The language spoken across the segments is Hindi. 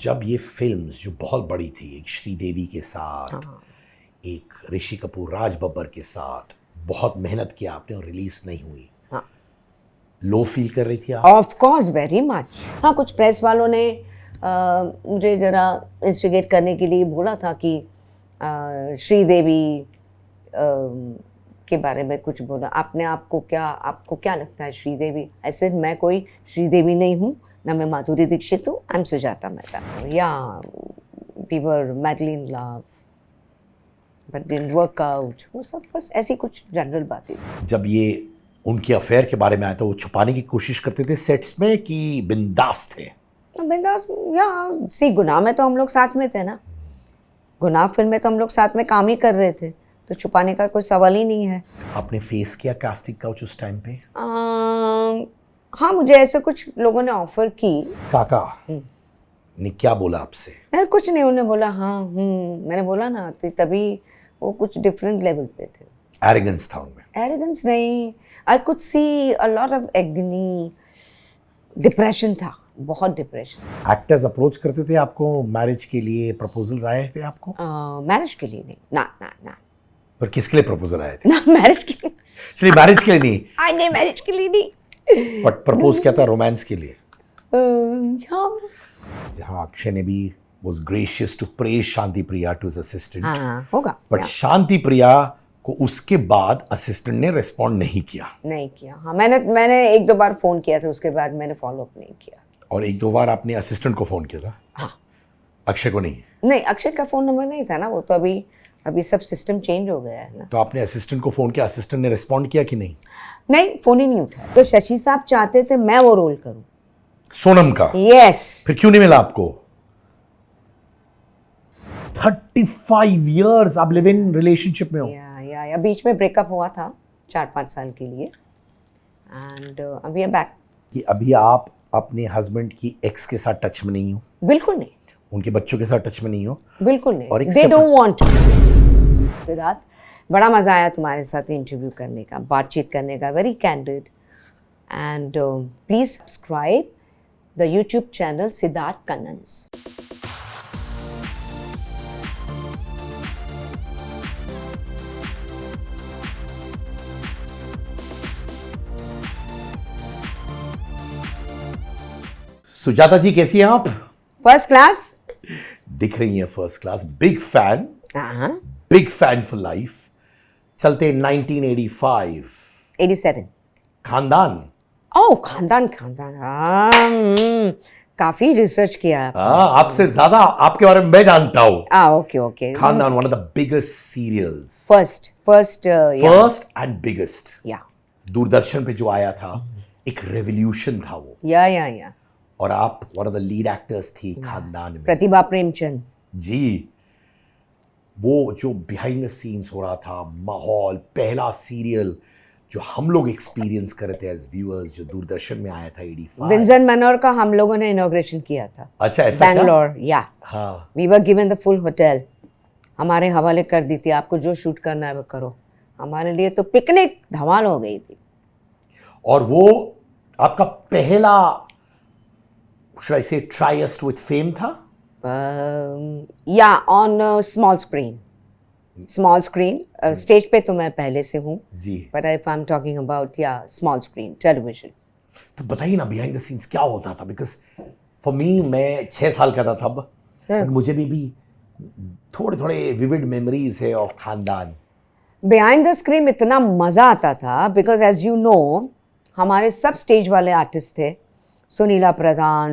जब ये फिल्म्स जो बहुत बड़ी थी, एक श्रीदेवी के साथ, एक ऋषि कपूर, राज बब्बर के साथ, बहुत मेहनत किया आपने और रिलीज नहीं हुई, लो फील कर रही थी आप? Of course, very much. हाँ, कुछ प्रेस वालों ने मुझे जरा इंस्टिगेट करने के लिए बोला था कि श्रीदेवी के बारे में कुछ बोला। आपको क्या लगता है श्रीदेवी? ऐसे मैं कोई श्रीदेवी नहीं हूँ, ना मैं माधुरी दीक्षित हूँ, आई am Sujata Mehta. Yeah we were madly in love but didn't work out, वो सब बस ऐसी कुछ जनरल बातें थी। जब ये उनकी अफेयर के बारे में आया था, वो छुपाने की कोशिश करते थे सेट्स में कि बिंदास थे? बिंदास, या सी गुनाह में तो हम लोग साथ में थे ना, गुनाह फिल्म में तो हम लोग साथ में काम ही कर रहे थे, तो छुपाने का कोई सवाल ही नहीं है। आपने फेस किया कास्टिंग काउच उस टाइम पे? हाँ, मुझे ऐसे कुछ लोगों ने ऑफर की। काका ने क्या बोला आपसे? नहीं, कुछ नहीं, उन्होंने बोला हाँ मैंने बोला ना, तभी वो कुछ डिफरेंट लेवल पे थे। एरोगेंस था उनमें? एरोगेंस नहीं, I could see a lot of एग्नी, depression था, बहुत डिप्रेशन। एक्टर्स अप्रोच करते थे आपको मैरिज के लिए? प्रपोजल्स आए थे आपको? मैरिज के लिए नहीं, ना। पर किसके लिए प्रपोजल आए थे? ना, मैरिज के लिए। चलिए, मैरिज के लिए नहीं। नहीं, मैरिज के लिए नहीं। बट प्रपोज किया था रोमांस के लिए? हाँ। जहाँ अक्षय ने भी was gracious to praise Shanti Priya to his assistant. हाँ, होगा। बट शांति प्रिया को उसके बाद असिस्टेंट ने रिस्पॉन्ड नहीं किया? नहीं किया। हाँ, मैंने एक दो बार फोन किया था, उसके बाद मैंने फॉलो अप नहीं किया। और एक दो बार आपने असिस्टेंट को फोन किया था? हाँ। अक्षय को नहीं? नहीं, अक्षय का फोन नंबर नहीं था ना, वो तो अभी सब सिस्टम चेंज हो गया है ना। तो आपने असिस्टेंट को फोन किया, असिस्टेंट ने रिस्पॉन्ड किया कि नहीं? नहीं, फोन ही नहीं उठाया। तो शशि साहब चाहते थे मैं वो रोल करूं, सोनम का। यस। फिर क्यों नहीं मिला आपको? 35 years आप लिव इन रिलेशनशिप में हो? या बीच में ब्रेकअप हुआ था 4-5 साल के लिए, एंड अभी आई एम बैक। कि अभी आप अपने हस्बैंड की एक्स के साथ टच में नहीं हो? बिल्कुल नहीं। उनके बच्चों के साथ टच में नहीं हो? बिल्कुल नहीं। और एक they don't want to. Siddharth, बड़ा मजा आया तुम्हारे साथ इंटरव्यू करने का, बातचीत करने का, very candid, and please subscribe the YouTube channel Siddharth Kannan's. Sujata ji कैसी हैं आप? First class. दिख रही हैं फर्स्ट क्लास। बिग फैन, हाँ। Big fan for life. चलते 1985। 87। खानदान? ओह, खानदान। काफी रिसर्च किया आपसे ज्यादा आपके बारे में मैं जानता हूँ। Okay. Khandaan, one of the biggest serials. First and biggest. Yeah Doordarshan पे जो आया था, एक रेवोल्यूशन था वो। या और आप one of the lead actors थी खानदान में। प्रतिभा प्रेमचंद जी। वो जो बिहाइंड द सीन्स हो रहा था, माहौल, पहला सीरियल जो हम लोग एक्सपीरियंस कर रहे थे एज व्यूअर्स, जो दूरदर्शन में आया था 85। विंसन मनोर का हम लोगों ने इनॉग्रेशन किया था। अच्छा, ऐसा क्या? बैंगलोर, या हाँ। We were given the full hotel, हमारे हवाले कर दी थी, आपको जो शूट करना है वो करो। हमारे लिए तो पिकनिक धमाल हो गई थी। और वो आपका पहला should I say tryst with fame था? या ऑन स्मॉल स्क्रीन। स्टेज पे तो मैं पहले से हूँ जी, but if I am talking about small screen television. तो बताइए ना बिहाइंड द सीन्स क्या होता था? बिकॉज फॉर मी, मैं 6 साल का था तब, बट मुझे भी थोड़े विविड मेमोरीज है ऑफ खानदान। बिहाइंड द स्क्रीन इतना मज़ा आता था बिकॉज एज यू नो हमारे सब स्टेज वाले आर्टिस्ट थे, सुनीला प्रधान,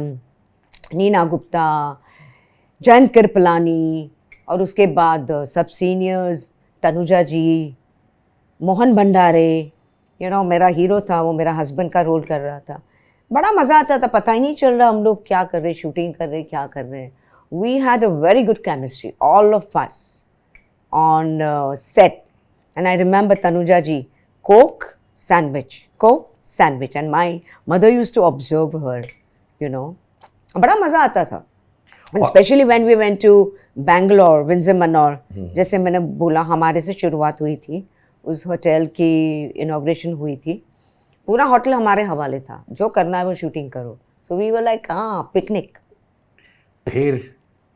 नीना गुप्ता, जयंत कृपलानी, और उसके बाद सब सीनियर्स, तनुजा जी, मोहन भंडारे, मेरा हीरो था, वो मेरा हस्बैंड का रोल कर रहा था। बड़ा मज़ा आता था, पता ही नहीं चल रहा हम लोग क्या कर रहे, शूटिंग कर रहे, क्या कर रहे हैं। We had a very good chemistry, all of us on set, and I remember Tanuja ji, coke sandwich, and my mother used to observe her, बड़ा मज़ा आता था। Specially when we went to Bangalore, Windsor Manor, जैसे मैंने बोला हमारे से शुरुआत हुई थी, उस होटल की इनॉग्रेशन हुई थी, पूरा होटल हमारे हवाले था, जो करना है वो शूटिंग करो। So we were like picnic. फिर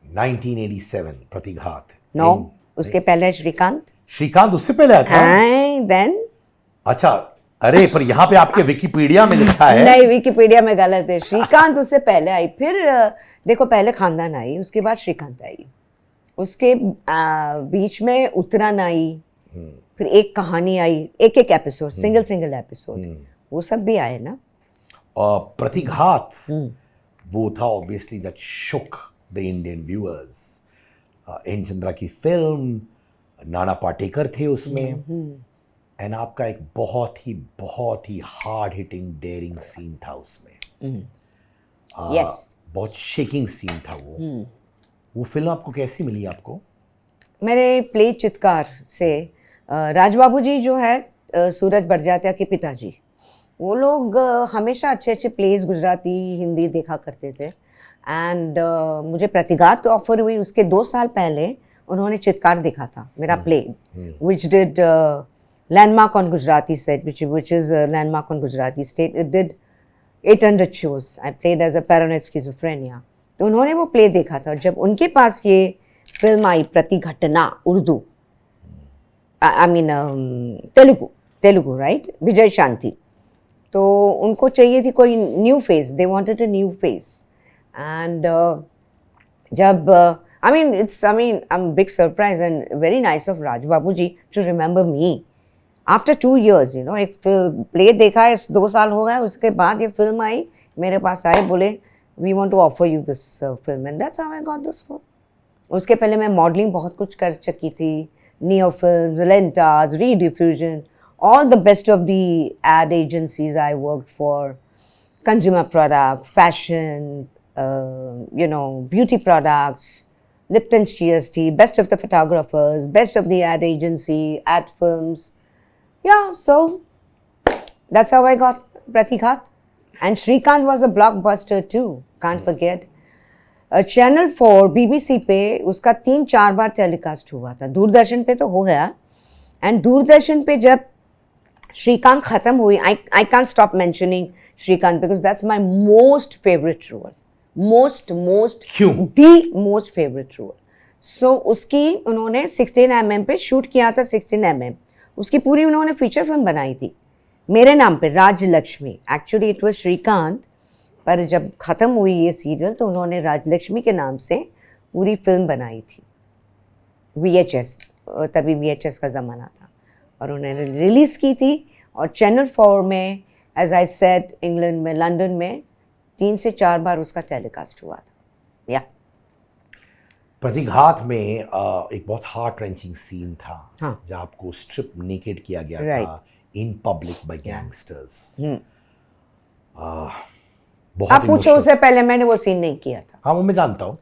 1987 प्रतिघात। नो, उसके पहले श्रीकांत। श्रीकांत उससे पहले आया था? देन अच्छा, अरे पर यहाँ पे आपके विकिपीडिया में लिखा है। नहीं, विकिपीडिया में गलत है। श्रीकांत उससे पहले आई, फिर देखो पहले खानदान आई, उसके बाद श्रीकांत आई, उसके बीच में उत्तरायण आई, फिर एक कहानी आई, एक एपिसोड, सिंगल एपिसोड, वो सब भी आए ना। और प्रतिघात वो था obviously that shook the Indian viewers. N Chandra की फिल्म, नाना पाटेकर थे उसमें, एंड आपका एक बहुत ही हार्ड हिटिंग डेयरिंग सीन था उसमें। यस, बहुत शेकिंग सीन था वो फिल्म आपको कैसी मिली आपको? मेरे प्ले चित्कार से राजबाबू जी जो है, सूरज बड़जात्या के पिताजी, वो लोग हमेशा अच्छे प्लेस गुजराती हिंदी देखा करते थे। एंड मुझे प्रतिघात ऑफर हुई, उसके 2 साल पहले उन्होंने चित्कार देखा था, मेरा play, which did landmark on Gujarati set, which is landmark on Gujarati state. It did 800 shows. I played as a paranoid schizophrenia. तो उन्होंने वो प्ले देखा था। जब उनके पास ये फिल्म आई Pratighatana, Urdu, I mean Telugu right, Vijay Shanti, तो उनको चाहिए थी कोई new face, they wanted a new face. And जब I am big surprise and very nice of Raj Babu ji to remember me after 2 years, you know. एक प्ले देखा है, 2 साल हो गए, उसके बाद ये फिल्म आई, मेरे पास आए, बोले we want to offer you this film, and that's how I got this film. उसके पहले मैं मॉडलिंग बहुत कुछ कर चुकी थी, Neo films, Lintas, Rediffusion, all the best of the ad agencies I worked for, consumer product, fashion, beauty products, Lipton's GST, best of the photographers, best of the ad agency, ad films. Yeah, so that's how I got Pratighat. And Shrikant was a blockbuster too, can't forget. Channel 4 BBC पे उसका 3-4 बार टेलीकास्ट हुआ था, दूरदर्शन पे तो हो गया, एंड दूरदर्शन पे जब श्रीकांत खत्म हुई, I can't stop mentioning Shrikant because that's my most favourite role, most the most favourite role. So उसकी उन्होंने 16mm पे शूट किया था, 16mm उसकी पूरी उन्होंने फीचर फिल्म बनाई थी मेरे नाम पे, Rajalakshmi. Actually it was Shrikant, पर जब ख़त्म हुई ये सीरियल तो उन्होंने राजलक्ष्मी के नाम से पूरी फिल्म बनाई थी, VHS, तभी VHS का ज़माना था, और उन्होंने रिलीज़ की थी। और चैनल 4 में, एज आई सेड, इंग्लैंड में, लंदन में 3 से 4 बार उसका टेलीकास्ट हुआ था। या प्रतिघात में एक बहुत हार्ट रेंचिंग सीन था, हाँ, जहाँ आपको स्ट्रिप नेकेड किया गया था इन पब्लिक बाय गैंगस्टर्स। आप पूछो, उससे पहले मैंने वो सीन नहीं किया था। हाँ, वो मैं जानता हूँ।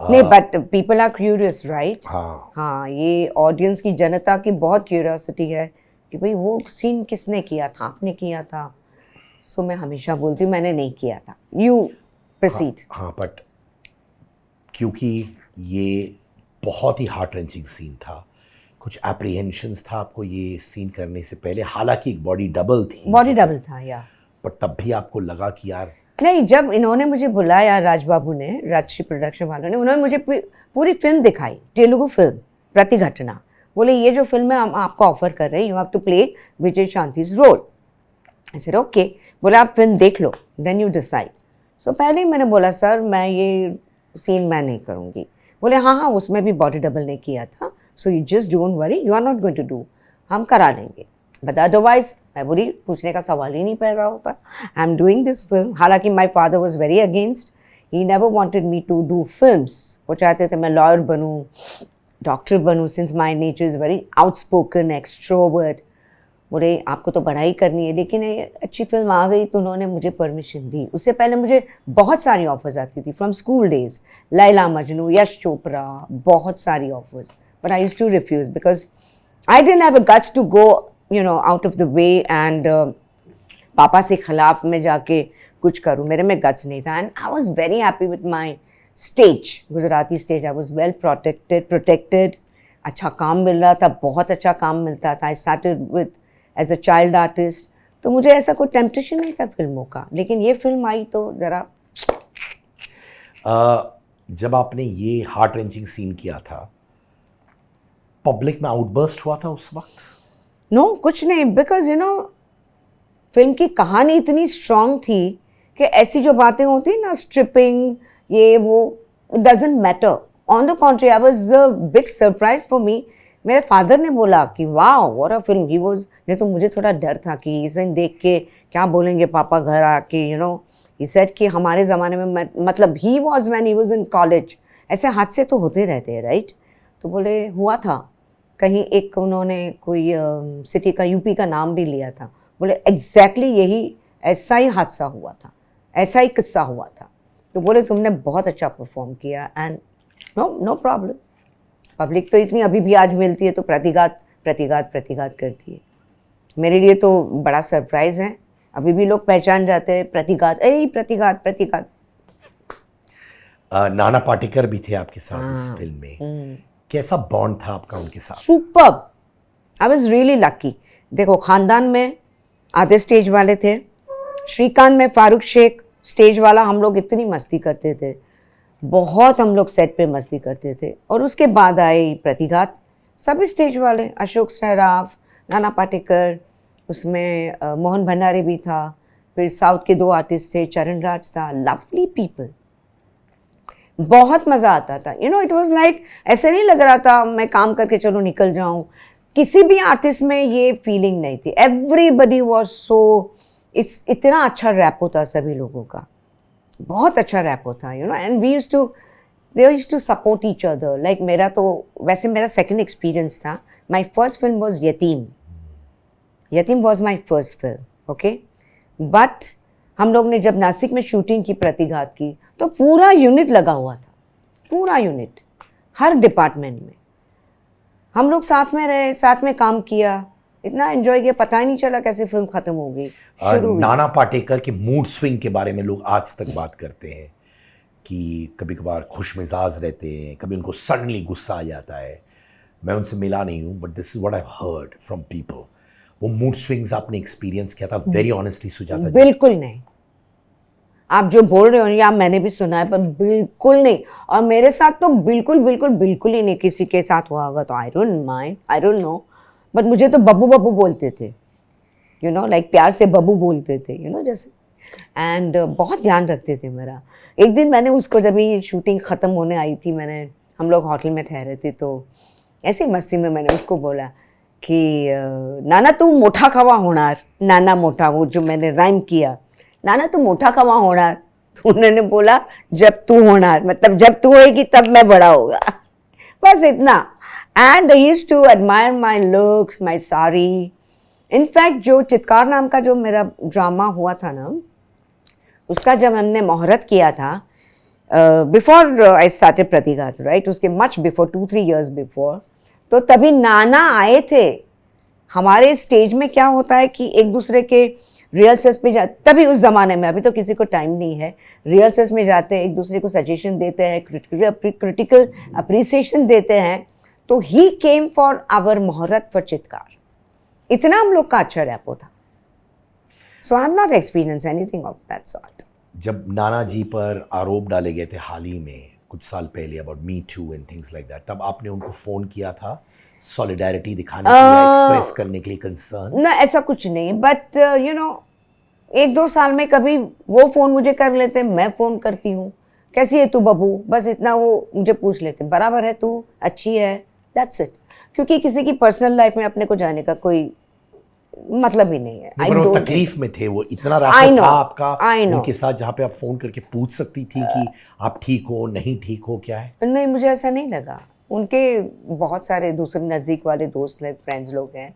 नहीं, but people are curious right. हाँ, हाँ, ये ऑडियंस की, जनता की बहुत क्यूरियोसिटी है कि भाई वो सीन किसने किया था, आपने किया था। सो मैं हमेशा बोलती हूँ मैंने नहीं किया था, यू प्रोसीड। हाँ, बट क्योंकि ये बहुत ही हार्ट रेंचिंग सीन था, कुछ एप्रीहेंशंस था आपको ये सीन करने से पहले? हालांकि एक बॉडी डबल था या, पर तब भी आपको लगा कि यार नहीं, जब इन्होंने मुझे बुलाया, राजबाबू ने, राजश्री प्रोडक्शन वालों ने, उन्होंने मुझे पूरी फिल्म दिखाई, तेलुगु फिल्म प्रतिघटना। बोले ये जो फिल्म है हम आपको ऑफर कर रहे हैं, you have to play Vijay Shanti's role. I said okay. बोले आप फिल्म देख लो, देन यू डिसाइड। सो पहले ही मैंने बोला सर मैं ये सीन मैं नहीं करूँगी। बोले हाँ, उसमें भी बॉडी डबल ने किया था, so you just don't worry, you are not going to do, हम करा लेंगे, बट अदरवाइज मैं बोली पूछने का सवाल ही नहीं पैदा होता, I am doing this film. हालांकि my father was very against, he never wanted me to do films. वो चाहते थे मैं लॉयर बनूँ, डॉक्टर बनूँ, since my nature is very outspoken, extrovert. बोले आपको तो पढ़ाई करनी है, लेकिन अच्छी फिल्म आ गई तो उन्होंने मुझे परमिशन दी। उससे पहले मुझे बहुत सारी ऑफर्स आती थी from school days, Laila Majnu, Yash Chopra, बहुत सारी offers, but I used to refuse because I didn't have a guts to go out of the way and पापा से खिलाफ में जाके कुछ करूँ, मेरे में गट्स नहीं था। And I was very happy with my stage, Gujarati stage. I was well protected, अच्छा काम मिल रहा था, बहुत अच्छा काम मिलता था। I started with as a child artist, तो मुझे ऐसा कोई टेम्पटेशन नहीं था फिल्मों का, लेकिन ये फिल्म आई तो ज़रा जब आपने ये हार्ट रेंचिंग सीन किया था, पब्लिक में आउटबर्स्ट हुआ था उस वक्त? नो कुछ नहीं, बिकॉज फिल्म की कहानी इतनी स्ट्रांग थी कि ऐसी जो बातें होती ना, स्ट्रिपिंग ये वो, doesn't matter. On the contrary, I was a big surprise for me. मेरे फादर ने बोला कि wow what a film. He was, नहीं तो मुझे थोड़ा डर था कि इसे देख के क्या बोलेंगे पापा घर आके, ही सेड कि हमारे ज़माने में, मतलब he was when he was in college, ऐसे हादसे तो होते रहते हैं राइट. तो बोले हुआ था कहीं, एक उन्होंने कोई सिटी का, यूपी का नाम भी लिया था. बोले एग्जैक्टली यही ऐसा ही हादसा हुआ था, ऐसा ही किस्सा हुआ था. तो बोले तुमने बहुत अच्छा परफॉर्म किया एंड नो प्रॉब्लम. पब्लिक तो इतनी अभी भी आज मिलती है तो प्रतिघात करती है. मेरे लिए तो बड़ा सरप्राइज है, अभी भी लोग पहचान जाते हैं प्रतिघात. नाना पाटेकर भी थे आपके साथ इस फिल्म में. कैसा बॉन्ड था आपका उनके साथ? Superb. I was really lucky. देखो खानदान में आधे स्टेज वाले थे, श्रीकांत में फारूक शेख स्टेज वाला. हम लोग इतनी मस्ती करते थे, बहुत हम लोग सेट पे मस्ती करते थे. और उसके बाद आए प्रतिघात, सभी स्टेज वाले, अशोक सराफ, नाना पाटेकर, उसमें मोहन भंडारे भी था, फिर साउथ के 2 आर्टिस्ट थे, चरण राज था. लवली पीपल, बहुत मज़ा आता था. इट वाज लाइक, ऐसे नहीं लग रहा था मैं काम करके चलो निकल जाऊं. किसी भी आर्टिस्ट में ये फीलिंग नहीं थी. एवरीबडी वाज सो, इतना अच्छा रैप होता सभी लोगों का, बहुत अच्छा रैप होता and we used to support each other. Like मेरा तो वैसे मेरा सेकंड एक्सपीरियंस था. My first film was Yateem was my first film, okay. But हम लोग ने जब नासिक में शूटिंग की प्रतिघात की तो पूरा यूनिट लगा हुआ था, पूरा यूनिट, हर डिपार्टमेंट में हम लोग साथ में रहे, साथ में काम किया, इतना एंजॉय किया, पता ही नहीं चला कैसे फिल्म खत्म हो गई. नाना पाटेकर के मूड स्विंग के बारे में लोग आज तक बात करते हैं कि कभी कभार खुश मिजाज रहते हैं, कभी उनको सडनली गुस्सा आ जाता है. मैं उनसे मिला नहीं हूँ, but this is what I heard from people. वो मूड स्विंग्स आपने एक्सपीरियंस किया था? वेरी ऑनेस्टली सुजाता जी. बिल्कुल नहीं. आप जो बोल रहे हो या मैंने भी सुना है, पर बिल्कुल नहीं. और मेरे साथ तो बिल्कुल ही नहीं. किसी के साथ हुआ होगा तो I don't mind, I don't know. But मुझे तो बब्बू बोलते थे, लाइक प्यार से बब्बू बोलते थे, जैसे. एंड बहुत ध्यान रखते थे मेरा. एक दिन मैंने उसको, जब ये शूटिंग ख़त्म होने आई थी, हम लोग होटल में ठहरे थे, तो ऐसी मस्ती में मैंने उसको बोला कि नाना तू मोठा खवा होणार. नाना मोठा, वो जो मैंने राइम किया, नाना तू मोठा खवा होणार. तो उन्होंने बोला जब तू होणार, मतलब जब तू होएगी तब मैं बड़ा होगा. बस इतना. And he used to admire my looks, my sari. In fact जो चित्कार नाम का जो मेरा ड्रामा हुआ था ना, उसका जब हमने मुहूर्त किया था, बिफोर आई स्टार्टेड प्रतिघात, राइट, उसके मच बिफोर, 2-3 years बिफोर, तो तभी नाना आए थे. हमारे स्टेज में क्या होता है कि एक दूसरे के रिहर्सल्स पे तभी उस ज़माने में, अभी तो किसी को टाइम नहीं है, रिहर्सल्स में जाते हैं, एक दूसरे को सजेशन देते हैं, क्रिटिकल अप्रिसिएशन देते हैं. तो he came for our muhurat for Chitkar. इतना हम लोग का अच्छा रैप होता. So I am not experience anything of that sort. जब नाना जी पर आरोप डाले गए थे हाल ही में, कुछ साल पहले, about me too and things like that, तब आपने उनको फ़ोन किया था सॉलिडारिटी दिखाने के लिए, एक्सप्रेस करने के लिए कंसर्न? ना, ऐसा कुछ नहीं. बट 1-2 साल में कभी वो फ़ोन मुझे कर लेते, मैं फ़ोन करती हूँ, कैसी है तू बबू, बस इतना वो मुझे पूछ लेते, बराबर है तू, अच्छी है, दैट्स इट. क्योंकि किसी की पर्सनल लाइफ में अपने को जाने का कोई मतलब ही नहीं है. पर वो तकलीफ में थे, वो इतना रास्ता था आपका उनके साथ जहाँ पे आप फ़ोन करके पूछ सकती थी कि आप ठीक हो, नहीं ठीक हो, क्या है? नहीं, मुझे ऐसा नहीं लगा. उनके बहुत सारे दूसरे नज़दीक वाले दोस्त लोग, फ्रेंड्स लोग हैं,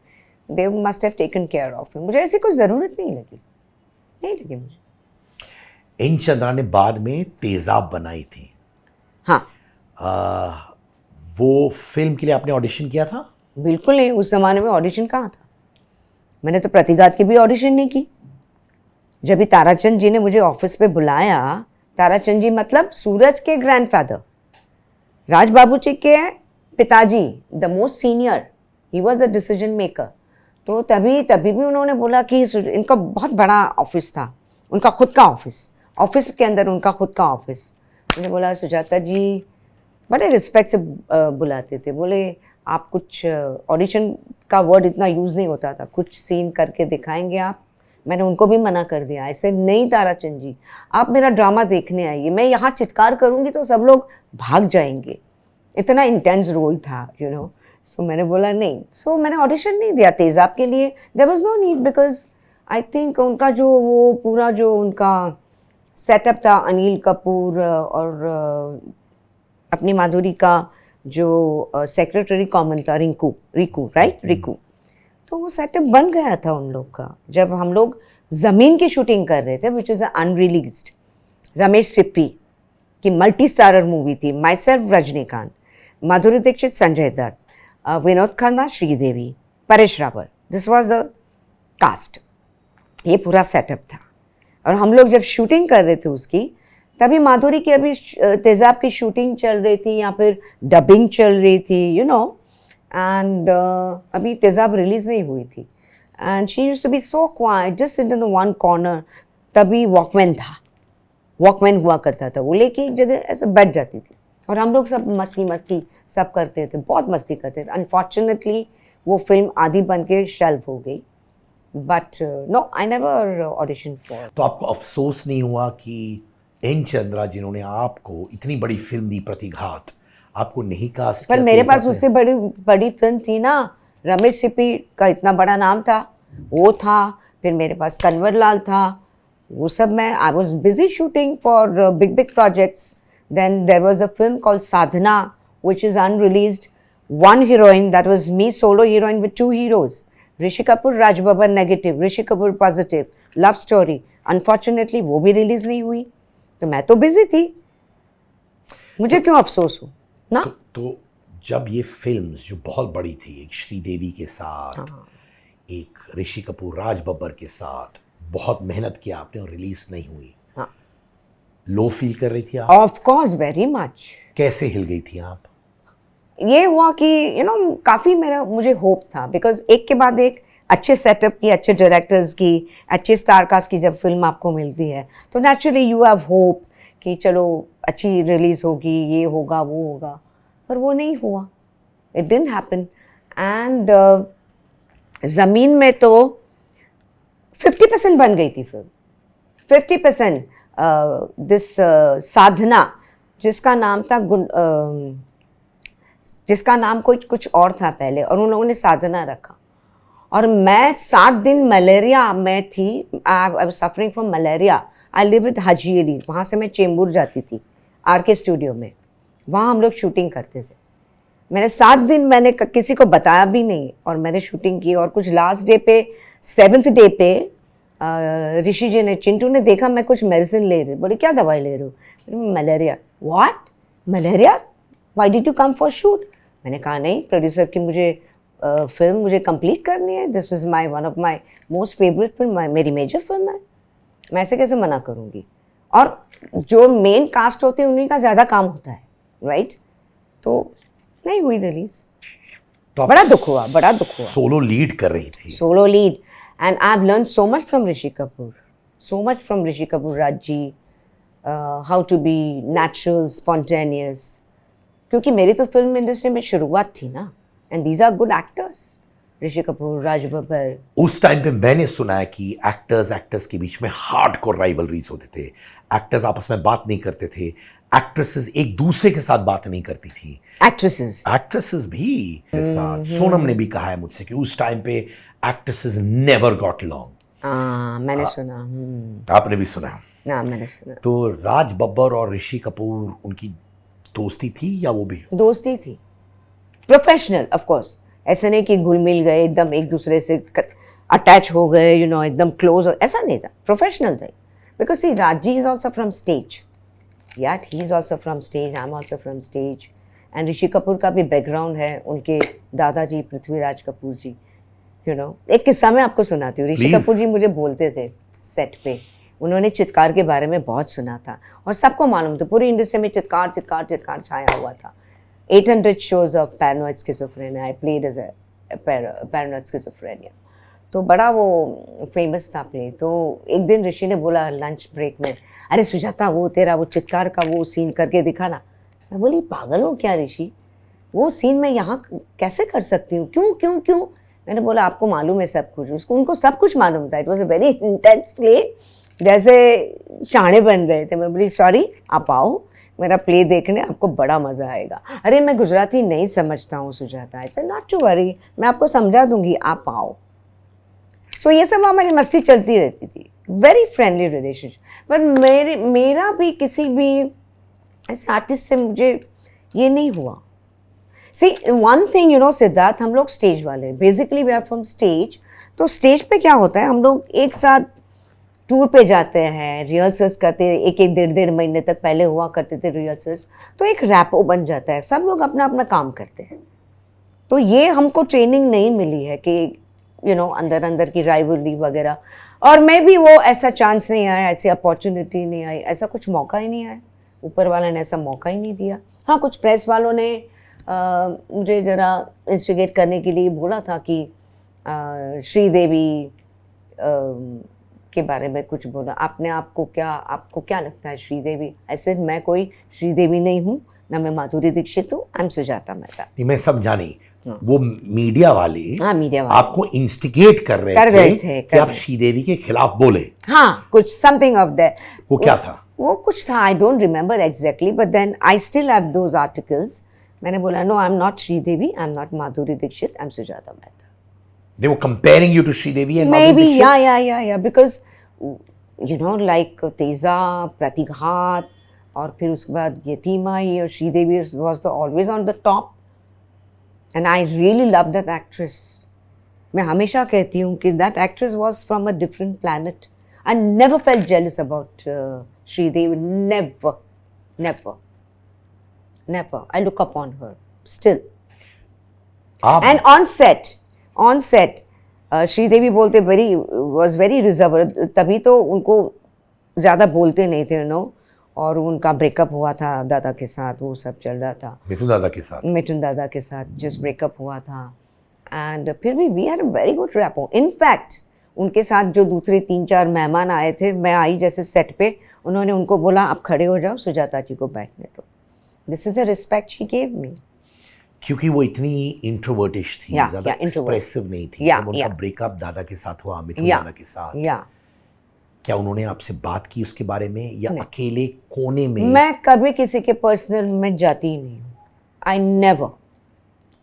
they must have taken care of him. मुझे ऐसी कोई ज़रूरत नहीं लगी मुझे. इन चंद्रा ने बाद में तेज़ाब बनाई थी. हाँ. वो फिल्म के लिए आपने ऑडिशन किया था? बिल्कुल नहीं. उस ज़माने में ऑडिशन कहाँ था. मैंने तो प्रतिघात की भी ऑडिशन नहीं की. जब भी ताराचंद जी ने मुझे ऑफिस पे बुलाया, ताराचंद जी मतलब सूरज के ग्रैंडफादर, राज बाबू जी के पिताजी, the most senior, he was the decision maker. तो तभी भी उन्होंने बोला कि इनका बहुत बड़ा ऑफिस था, उनका खुद का ऑफिस के अंदर उनका खुद का ऑफिस. मैंने बोला सुजाता जी, बड़े रिस्पेक्ट से बुलाते थे, बोले आप कुछ ऑडिशन का वर्ड इतना यूज़ नहीं होता था, कुछ सीन करके दिखाएंगे आप? मैंने उनको भी मना कर दिया, ऐसे नहीं ताराचंद जी, आप मेरा ड्रामा देखने आइए, मैं यहाँ चित्कार करूँगी तो सब लोग भाग जाएंगे, इतना इंटेंस रोल था यू नो। सो मैंने बोला नहीं, सो मैंने ऑडिशन नहीं दिया तेज़ाब के लिए, there was no need, because I think उनका जो वो पूरा जो उनका सेटअप था, अनिल कपूर और अपनी माधुरी का जो सेक्रेटरी कॉमन था, रिकू राइट, रिकू, तो वो सेटअप बन गया था उन लोग का। जब हम लोग ज़मीन की शूटिंग कर रहे थे, which is unreleased, Ramesh Sippy की मल्टी स्टारर मूवी थी, myself Rajinikanth, Madhuri Dixit, Sanjay Dutt, Vinod Khanna, Sridevi, Paresh Rawal, this was the cast, ये पूरा सेटअप था। और हम लोग जब शूटिंग कर रहे थे उसकी, तभी माधुरी की अभी तेज़ाब की शूटिंग चल रही थी या फिर डबिंग चल रही थी यू नो, एंड अभी तेज़ाब रिलीज़ नहीं हुई थी, and she used to be so quiet, just in the one corner. तभी वॉकमैन था, वॉकमैन हुआ करता था, वो लेके एक जगह ऐसे बैठ जाती थी और हम लोग सब मस्ती सब करते थे, बहुत मस्ती करते थे। अनफॉर्चुनेटली वो फिल्म आधी बन के शेल्फ हो गई, but no, I never audition for. तो आपको अफसोस नहीं हुआ कि एन चंद्रा जिन्होंने आपको इतनी बड़ी फिल्म दी प्रतिघात, आपको नहीं कास्ट पर किया मेरे पास तेज़ाब में? उससे बड़ी फिल्म थी ना, रमेश सिप्पी का इतना बड़ा नाम था, वो था, फिर मेरे पास कन्वर लाल था, वो सब मैं I was busy shooting for big projects. Then there was a film called Sadhana which is unreleased, one heroine, that was me, solo heroine with 2 heroes, Rishi Kapoor, Raj Babbar negative, Rishi Kapoor positive, love story. Unfortunately वो भी रिलीज नहीं हुई, तो मैं तो बिजी थी, मुझे क्यों अफसोस हो ना। तो जब ये फिल्म्स जो बहुत बड़ी थी, एक श्रीदेवी के साथ, एक ऋषि कपूर, राज बब्बर के साथ, बहुत मेहनत किया आपने और रिलीज नहीं हुई, हाँ, लो फील कर रही थी आप? Of course, very much. कैसे हिल गई थी आप? ये हुआ कि यू नो काफ़ी मुझे होप था, बिकॉज एक के बाद एक अच्छे सेटअप की, अच्छे डायरेक्टर्स की, अच्छे स्टार कास्ट की जब फिल्म आपको मिलती है तो नेचुरली यू हैव होप कि चलो अच्छी रिलीज़ होगी, ये होगा वो होगा, पर वो नहीं हुआ, इट डिडंट हैपन। एंड ज़मीन में तो 50% बन गई थी फिल्म, 50%। दिस साधना, जिसका नाम था जिसका नाम कुछ और था पहले, और उन लोगों ने साधना रखा, और मैं 7 दिन मलेरिया में थी, I was suffering from malaria. I live with Haji Ali, वहाँ से मैं चेंबूर जाती थी RK स्टूडियो में, वहाँ हम लोग शूटिंग करते थे। मैंने 7 दिन मैंने किसी को बताया भी नहीं, और मैंने शूटिंग की, और कुछ लास्ट डे पे, 7th डे पे ऋषि जी ने, चिंटू ने देखा मैं कुछ मेडिसिन ले रही, बोले क्या दवाई ले रहे हो? Malaria. What, malaria, why did you come for shoot? मैंने कहा नहीं, प्रोड्यूसर की मुझे फिल्म मुझे कंप्लीट करनी है, this is my one of my most favourite film, मेरी मेजर फिल्म है, मैं ऐसे कैसे मना करूँगी? और जो मेन कास्ट होते हैं उन्हीं का ज़्यादा काम होता है, राइट? तो नहीं हुई रिलीज, तो बड़ा दुख हुआ, बड़ा दुख हुआ। सोलो लीड कर रही थी। Solo lead, and I have learn so much from Rishi Kapoor, so much from Rishi Kapoor Raj ji, how to be natural, spontaneous, क्योंकि मेरी तो फिल्म इंडस्ट्री में शुरुआत थी ना, and these are good actors, Rishi Kapoor, Raj Babbar. उस टाइम पे मैंने सुना है कि एक्टर्स के बीच में हार्डकोर राइवलरीज होते थे, एक्टर्स आपस में बात नहीं करते थे, एक्ट्रेसेस एक दूसरे के साथ बात नहीं करती थी, एक्ट्रेसेस भी के साथ। सोनम ने भी कहा है मुझसे कि उस टाइम पे एक्ट्रेसेस नेवर गॉट लॉन्ग। मैंने सुना। आपने भी सुना? हाँ, मैंने सुना। तो राज बब्बर और ऋषि कपूर, उनकी दोस्ती थी या वो भी? दोस्ती थी, प्रोफेशनल ऑफ कोर्स, ऐसे नहीं कि घुल मिल गए एकदम एक दूसरे से अटैच हो गए, यू नो, एकदम क्लोज, और ऐसा नहीं था, प्रोफेशनल थे। बिकॉज सी, राजी इज ऑल्सो फ्रॉम स्टेज, यार, he is also from stage, I am also from stage, and Rishi Kapoor का भी बैकग्राउंड है, उनके दादाजी पृथ्वीराज कपूर जी, यू नो। एक किस्सा मैं आपको सुनाती हूँ। ऋषि कपूर जी मुझे बोलते थे सेट पे, उन्होंने चित्कार के बारे में बहुत सुना था, और सबको मालूम था, पूरी इंडस्ट्री में चित्कार चित्कार चित्कार छाया हुआ था। 800 shows of paranoid schizophrenia, I played as a paranoid schizophrenia. तो बड़ा वो फेमस था प्ले। तो एक दिन ऋषि ने बोला लंच ब्रेक में, अरे सुजाता वो तेरा वो चित्कार का वो सीन करके दिखाना। मैं बोली पागल हो क्या ऋषि, वो सीन मैं यहाँ कैसे कर सकती हूँ, क्यों क्यों क्यों। मैंने बोला आपको मालूम है सब कुछ, उसको उनको सब कुछ मालूम था। It was a very intense play, जैसे शाणे बन रहे थे। मैं बोली सॉरी आप आओ मेरा प्ले देखने, आपको बड़ा मज़ा आएगा। अरे मैं गुजराती नहीं समझता हूँ सुजाता, ऐसे नॉट टू वरी, मैं आपको समझा दूंगी, आप आओ। सो ये सब हमारी मस्ती चलती रहती थी, वेरी फ्रेंडली रिलेशनशिप। पर मेरा भी किसी भी ऐसे आर्टिस्ट से मुझे ये नहीं हुआ। See one thing you know Siddharth, हम लोग स्टेज वाले, basically we are from stage. तो स्टेज पे क्या होता है, हम लोग एक साथ टूर पे जाते हैं, रिहर्सल्स करते हैं, एक एक डेढ़ महीने तक पहले हुआ करते थे रिहर्सल्स। तो एक रैपो बन जाता है, सब लोग अपना अपना काम करते हैं। तो ये हमको ट्रेनिंग नहीं मिली है कि यू नो अंदर की राइवलरी वगैरह। और मैं भी वो ऐसा चांस नहीं आया, ऐसी अपॉर्चुनिटी नहीं आई, ऐसा कुछ मौका ही नहीं आया, ऊपर वाले ने ऐसा मौका ही नहीं दिया। हाँ कुछ प्रेस वालों ने मुझे ज़रा इंस्टिगेट करने के लिए बोला था कि श्रीदेवी के बारे में कुछ बोला, आपको क्या लगता है श्रीदेवी। ऐसे मैं कोई श्रीदेवी नहीं हूँ, ना मैं माधुरी दीक्षित हूँ, आई एम सुजाता मेहता। मैं सब जानी, वो मीडिया वाले, हाँ मीडिया वाले आपको इंस्टिगेट कर रहे थे कि आप श्रीदेवी के खिलाफ बोले। हाँ कुछ समथिंग ऑफ दैट। वो क्या था? वो कुछ था, I don't remember exactly, but then I still have those articles. मैंने बोला no I am not Sridevi, I am not Madhuri Dixit, I am Sujata Mehta. They were comparing you to Sridevi and maybe Madhuri Dixit? yeah because you know like Teja, Pratighaat, और फिर उसके बाद यतीमाई, और Sridevi was always on the top and I really love that actress. मैं हमेशा कहती हूँ कि that actress was from a different planet. I never felt jealous about Sridevi, never. I look upon her still. And on set Sridevi बोलते was very reserved, तभी तो उनको ज़्यादा बोलते नहीं थे नो। और उनका ब्रेकअप हुआ था दादा के साथ, वो सब चल रहा था, मिथुन दादा के साथ जिस ब्रेकअप हुआ था। एंड फिर भी we had a very good rapport. In fact उनके साथ जो दूसरे 3-4 मेहमान आए थे, मैं आई जैसे सेट पे, उन्होंने उनको बोला आप खड़े हो जाओ, सुजाता जी को बैठने दो। This is the respect she gave me. क्योंकि वो इतनी इंट्रोवर्टिश थी, ज़्यादा एक्सप्रेसिव नहीं थी। जब उनका ब्रेकअप दादा के साथ हुआ, मिथुन दादा के साथ, क्या उन्होंने आपसे बात की उसके बारे में, या अकेले कोने में? मैं कभी किसी के पर्सनल में जाती ही नहीं हूँ।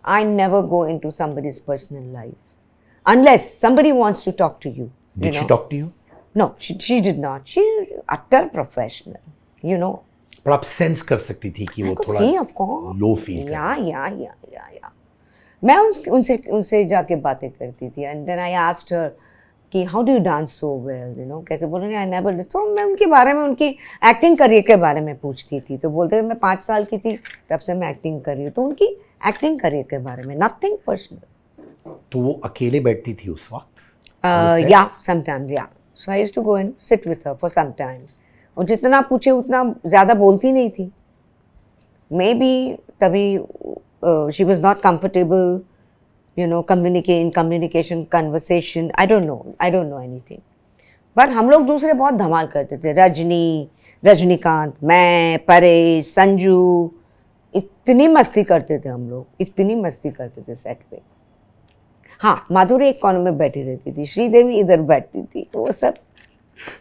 I never go into somebody's personal life unless somebody wants to talk to you. Did she talk to you? No, she did not. She's utter professional, you know. पर आप सेंस कर सकती थी कि वो थोड़ा लो फील कर। या मैं उनसे जाके बातें करती थी। And then I asked her कि how do you dance so well, you know, कैसे बोलेंगे आई नेवर। तो मैं उनके बारे में, उनकी एक्टिंग करियर के बारे में पूछती थी। तो बोलते मैं 5 साल की थी तब से मैं एक्टिंग कर रही हूँ। तो उनकी एक्टिंग करियर के बारे में, नथिंग पर्सनल। तो वो अकेले बैठती थी उस वक्त? या समटाइम्स या। So I used to go and sit with her for some time. और जितना पूछे उतना ज़्यादा बोलती नहीं थी। मे बी तभी she was not comfortable, you know, communication, conversation, I don't know anything. But हम लोग दूसरे बहुत धमाल करते थे। रजनीकांत, मैं, परेश, संजू, इतनी मस्ती करते थे हम लोग, इतनी मस्ती करते थे सेट पे। हाँ माधुरी एक कॉर्नर में बैठी रहती थी, श्रीदेवी इधर बैठती थी, वो सब।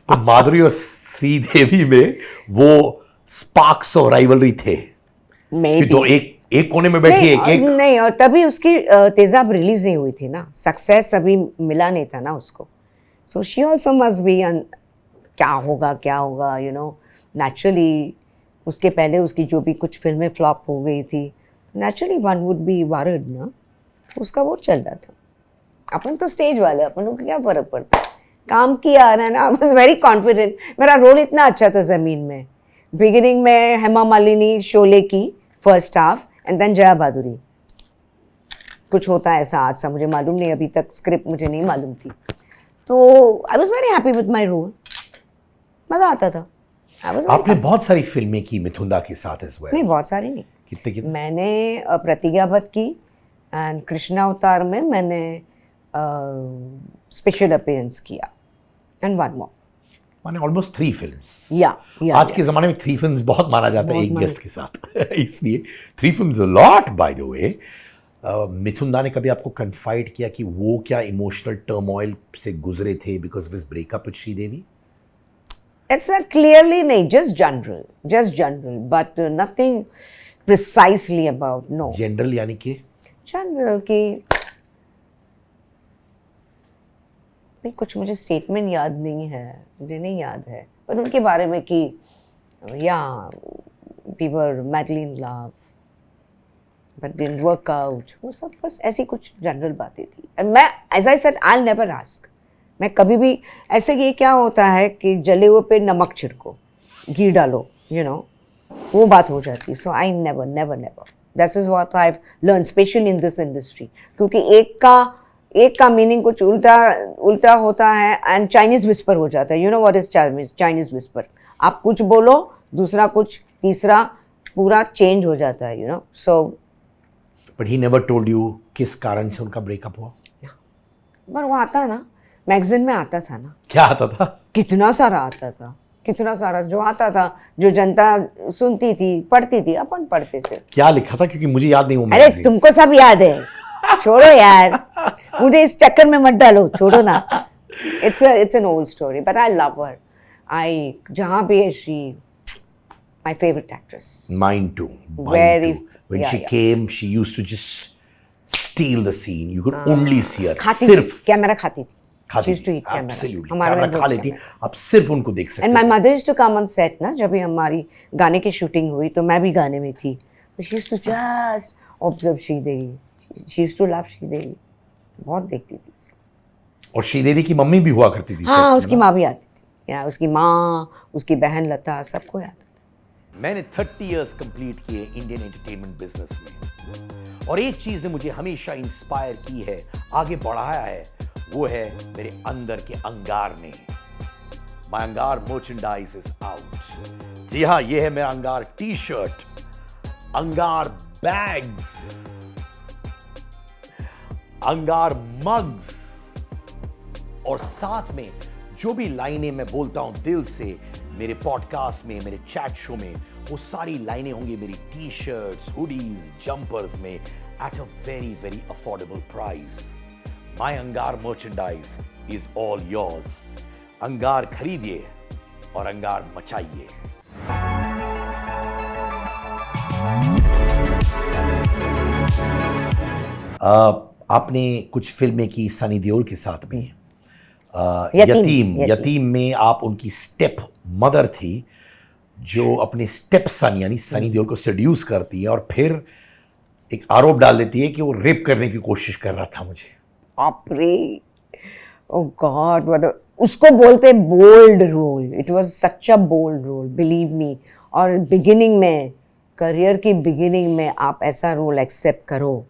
तो माधुरी और श्रीदेवी में वो स्पार्क्स और राइवलरी थे। तो एक कोने में बैठी एक नहीं। और तभी उसकी तेजाब रिलीज नहीं हुई थी ना, सक्सेस अभी मिला नहीं था ना उसको। So she also must be, क्या होगा यू नो। नेचुरली उसके पहले उसकी जो भी कुछ फिल्में फ्लॉप हो गई थी, naturally one would be worried ना। उसका वो चल रहा था। अपन तो स्टेज वाले, अपन को क्या फ़र्क पड़ता, काम किया ना। आई वाज वेरी कॉन्फिडेंट। मेरा रोल इतना अच्छा था ज़मीन में। बिगिनिंग में हेमा मालिनी शोले की first half, and then Jaya Bhaduri. कुछ होता है ऐसा आज सा, मुझे मालूम नहीं, अभी तक स्क्रिप्ट मुझे नहीं मालूम थी। तो I was very happy with my role, मज़ा आता था। आपने बहुत सारी फिल्में की मिथुन दा के साथ इस वक्त? नहीं बहुत सारी नहीं। कितने? मैंने प्रतिज्ञाबद्ध की, एंड कृष्णा अवतार में मैंने स्पेशल अपीयरेंस किया एंड वन मोर। माने ऑलमोस्ट 3 फिल्म्स। या आज के ज़माने में 3 फिल्म्स बहुत माना जाता है बहुत एक माना। गेस्ट के साथ इसलिए 3 films a lot by the way. Mithun da ने कभी आपको कन्फाइड किया कि वो क्या इमोशनल टर्मोइल से गुजरे थे because of his breakup with Sridevi? It's a clearly नहीं, just general, but nothing precisely about, no. General यानी कि General कि भाई कुछ मुझे स्टेटमेंट याद नहीं है, मुझे नहीं याद है, पर उनके बारे में कि या we were madly in love, but didn't work out, वो सब बस ऐसी कुछ जनरल बातें थी। And मैं as I said I'll never ask, मैं कभी भी ऐसे ये क्या होता है कि जले हुए पे नमक छिड़को, घी डालो, वो बात हो जाती है। So I never that is what I have learn specially in this industry, क्योंकि एक का मीनिंग कुछ उल्टा होता है एंड चाइनीज विस्पर हो जाता है। You know what is Chinese whisper? आप कुछ बोलो, दूसरा कुछ, तीसरा पूरा चेंज हो जाता है, so but he never told you किस कारण से उनका ब्रेकअप हुआ? पर वो आता है ना, मैगजीन में आता था ना। क्या आता था? कितना सारा आता था, कितना सारा जो आता था, जो जनता सुनती थी, पढ़ती थी, अपन पढ़ते थे। क्या लिखा था? क्योंकि मुझे याद नहीं वो अरे magazines। तुमको सब याद है, छोड़ो यार, मुझे इस चक्कर में मत डालो, छोड़ो ना। It's an old story but I love हर। जहाँ भी है she my favourite actress. Mine too. Very- When yeah, she yeah. came, she used to just steal the scene. You could only see her. खाती सिर्फ थी, कैमरा खाती थी। खाती She used to थी। eat camera. Absolutely. हमारे में कैमरा खा बहुत लेती camera। आप सिर्फ उनको देख सकते एंड माई थे। Mother used to come on set ना, जब भी हमारी गाने की शूटिंग हुई तो मैं भी गाने में थी, तो she used to just observe Sridevi. She used to love Sridevi, बहुत देखती थी उसे। और श्रीदेवी की मम्मी भी हुआ करती थी हाँ, sets में उसकी ना? माँ भी आती थी, या उसकी माँ, उसकी बहन लता, सबको आता था। मैंने 30 इयर्स कंप्लीट किए इंडियन एंटरटेनमेंट बिजनेस में, और एक चीज ने मुझे हमेशा इंस्पायर की है, आगे बढ़ाया है, वो है मेरे अंदर के अंगार ने। माय अंगार मर्चेंडाइज इज आउट। जी हाँ, ये है मेरा अंगार टी शर्ट, अंगार बैग्स, अंगार मग्स, और साथ में जो भी लाइनें मैं बोलता हूं दिल से मेरे पॉडकास्ट में, मेरे चैट शो में, वो सारी लाइनें होंगी मेरी टी शर्ट्स, हुडीज, जंपर्स में at a very very affordable price. My अंगार मर्चेंडाइज इज ऑल योर्स। अंगार खरीदिए और अंगार मचाइए। आपने कुछ फिल्में की सनी देओल के साथ भी। यतीम में आप उनकी स्टेप मदर थी, जो अपने स्टेप सन यानी सनी देओल को सेड्यूस करती है और फिर एक आरोप डाल देती है कि वो रेप करने की कोशिश कर रहा था मुझे। बाप रे, ओ गॉड, व्हाट उसको बोलते bold role. It was such a bold role, believe me. और बिगिनिंग में, करियर की बिगिनिंग में आप ऐसा रोल एक्सेप्ट करो,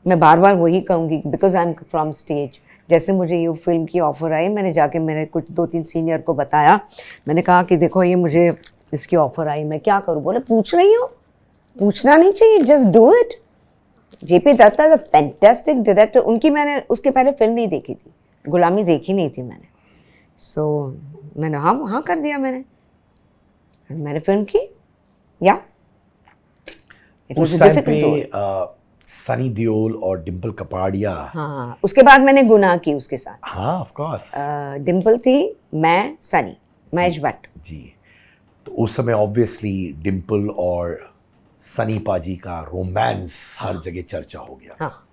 मैं बार बार वही कहूँगी, because I am from stage. जैसे मुझे ये फिल्म की ऑफ़र आई, मैंने जाके मेरे कुछ 2-3 सीनियर को बताया, मैंने कहा कि देखो ये मुझे इसकी ऑफ़र आई, मैं क्या करूँ? बोले पूछ रही हो, पूछना नहीं चाहिए, just do it. JP Dutta is a fantastic director. उनकी मैंने उसके पहले फिल्म नहीं देखी थी, गुलामी देखी नहीं थी मैंने। सो मैंने हाँ कर दिया मैंने फिल्म की। या उस टाइम पे सनी देओल और डिम्पल कपाड़िया। हाँ, उसके बाद मैंने गुनाह की उसके साथ। हाँ, ऑफ कोर्स। डिम्पल थी, मैं, सनी, महेश भट्ट जी। तो उस समय ऑब्वियसली डिम्पल और सनी पाजी का रोमांस हर जगह चर्चा हो गया। हाँ।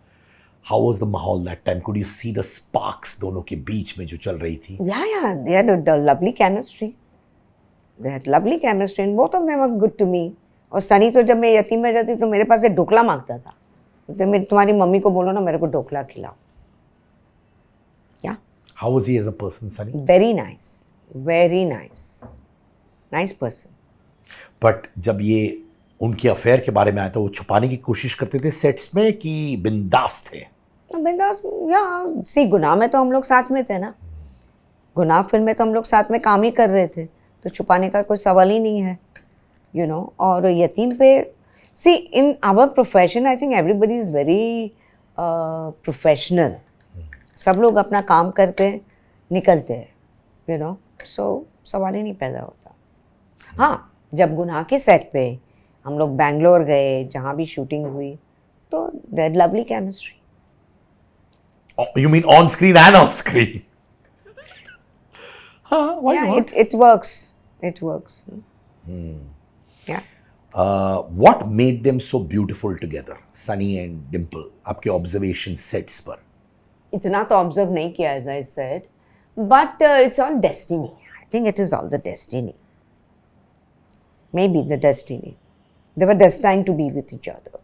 हाउ वाज द माहौल that time? Could you see the sparks दोनों के बीच में जो चल रही थी? Yeah they had a lovely chemistry, and both of them were good to me. और सनी तो जब मैं यतीम में जाती तो मेरे पास से ढोकला मांगता था, तो मैं तुम्हारी मम्मी को बोलो ना मेरे को ढोकला खिलाओ। या how was he as a person Sunny? Very nice person. But जब ये उनके अफेयर के बारे में आया था, वो छुपाने की कोशिश करते थे सेट्स में कि बिंदास थे? बिंदास, या सी गुनाह में तो हम लोग साथ में थे ना, गुनाह फिल्म में तो हम लोग साथ में काम ही कर रहे थे, तो छुपाने का कोई सवाल ही नहीं है, यू नो। और यतीम पे, see in our profession I think everybody is very professional, सब लोग अपना काम करते हैं, निकलते हैं, यू नो, सो सवाल ही नहीं पैदा होता। हाँ, जब गुनाह के सेट पे हम लोग बैंगलोर गए, जहाँ भी शूटिंग हुई, तो there lovely chemistry. You mean on screen and off screen? Why not? It works. It works. Yeah. What made them so beautiful together, Sunny and Dimple? आपके observation sets पर. इतना तो ऑब्जर्व नहीं किया, as I said, but it's all destiny. I think it is all the destiny. Maybe the destiny. They were destined to be with each other.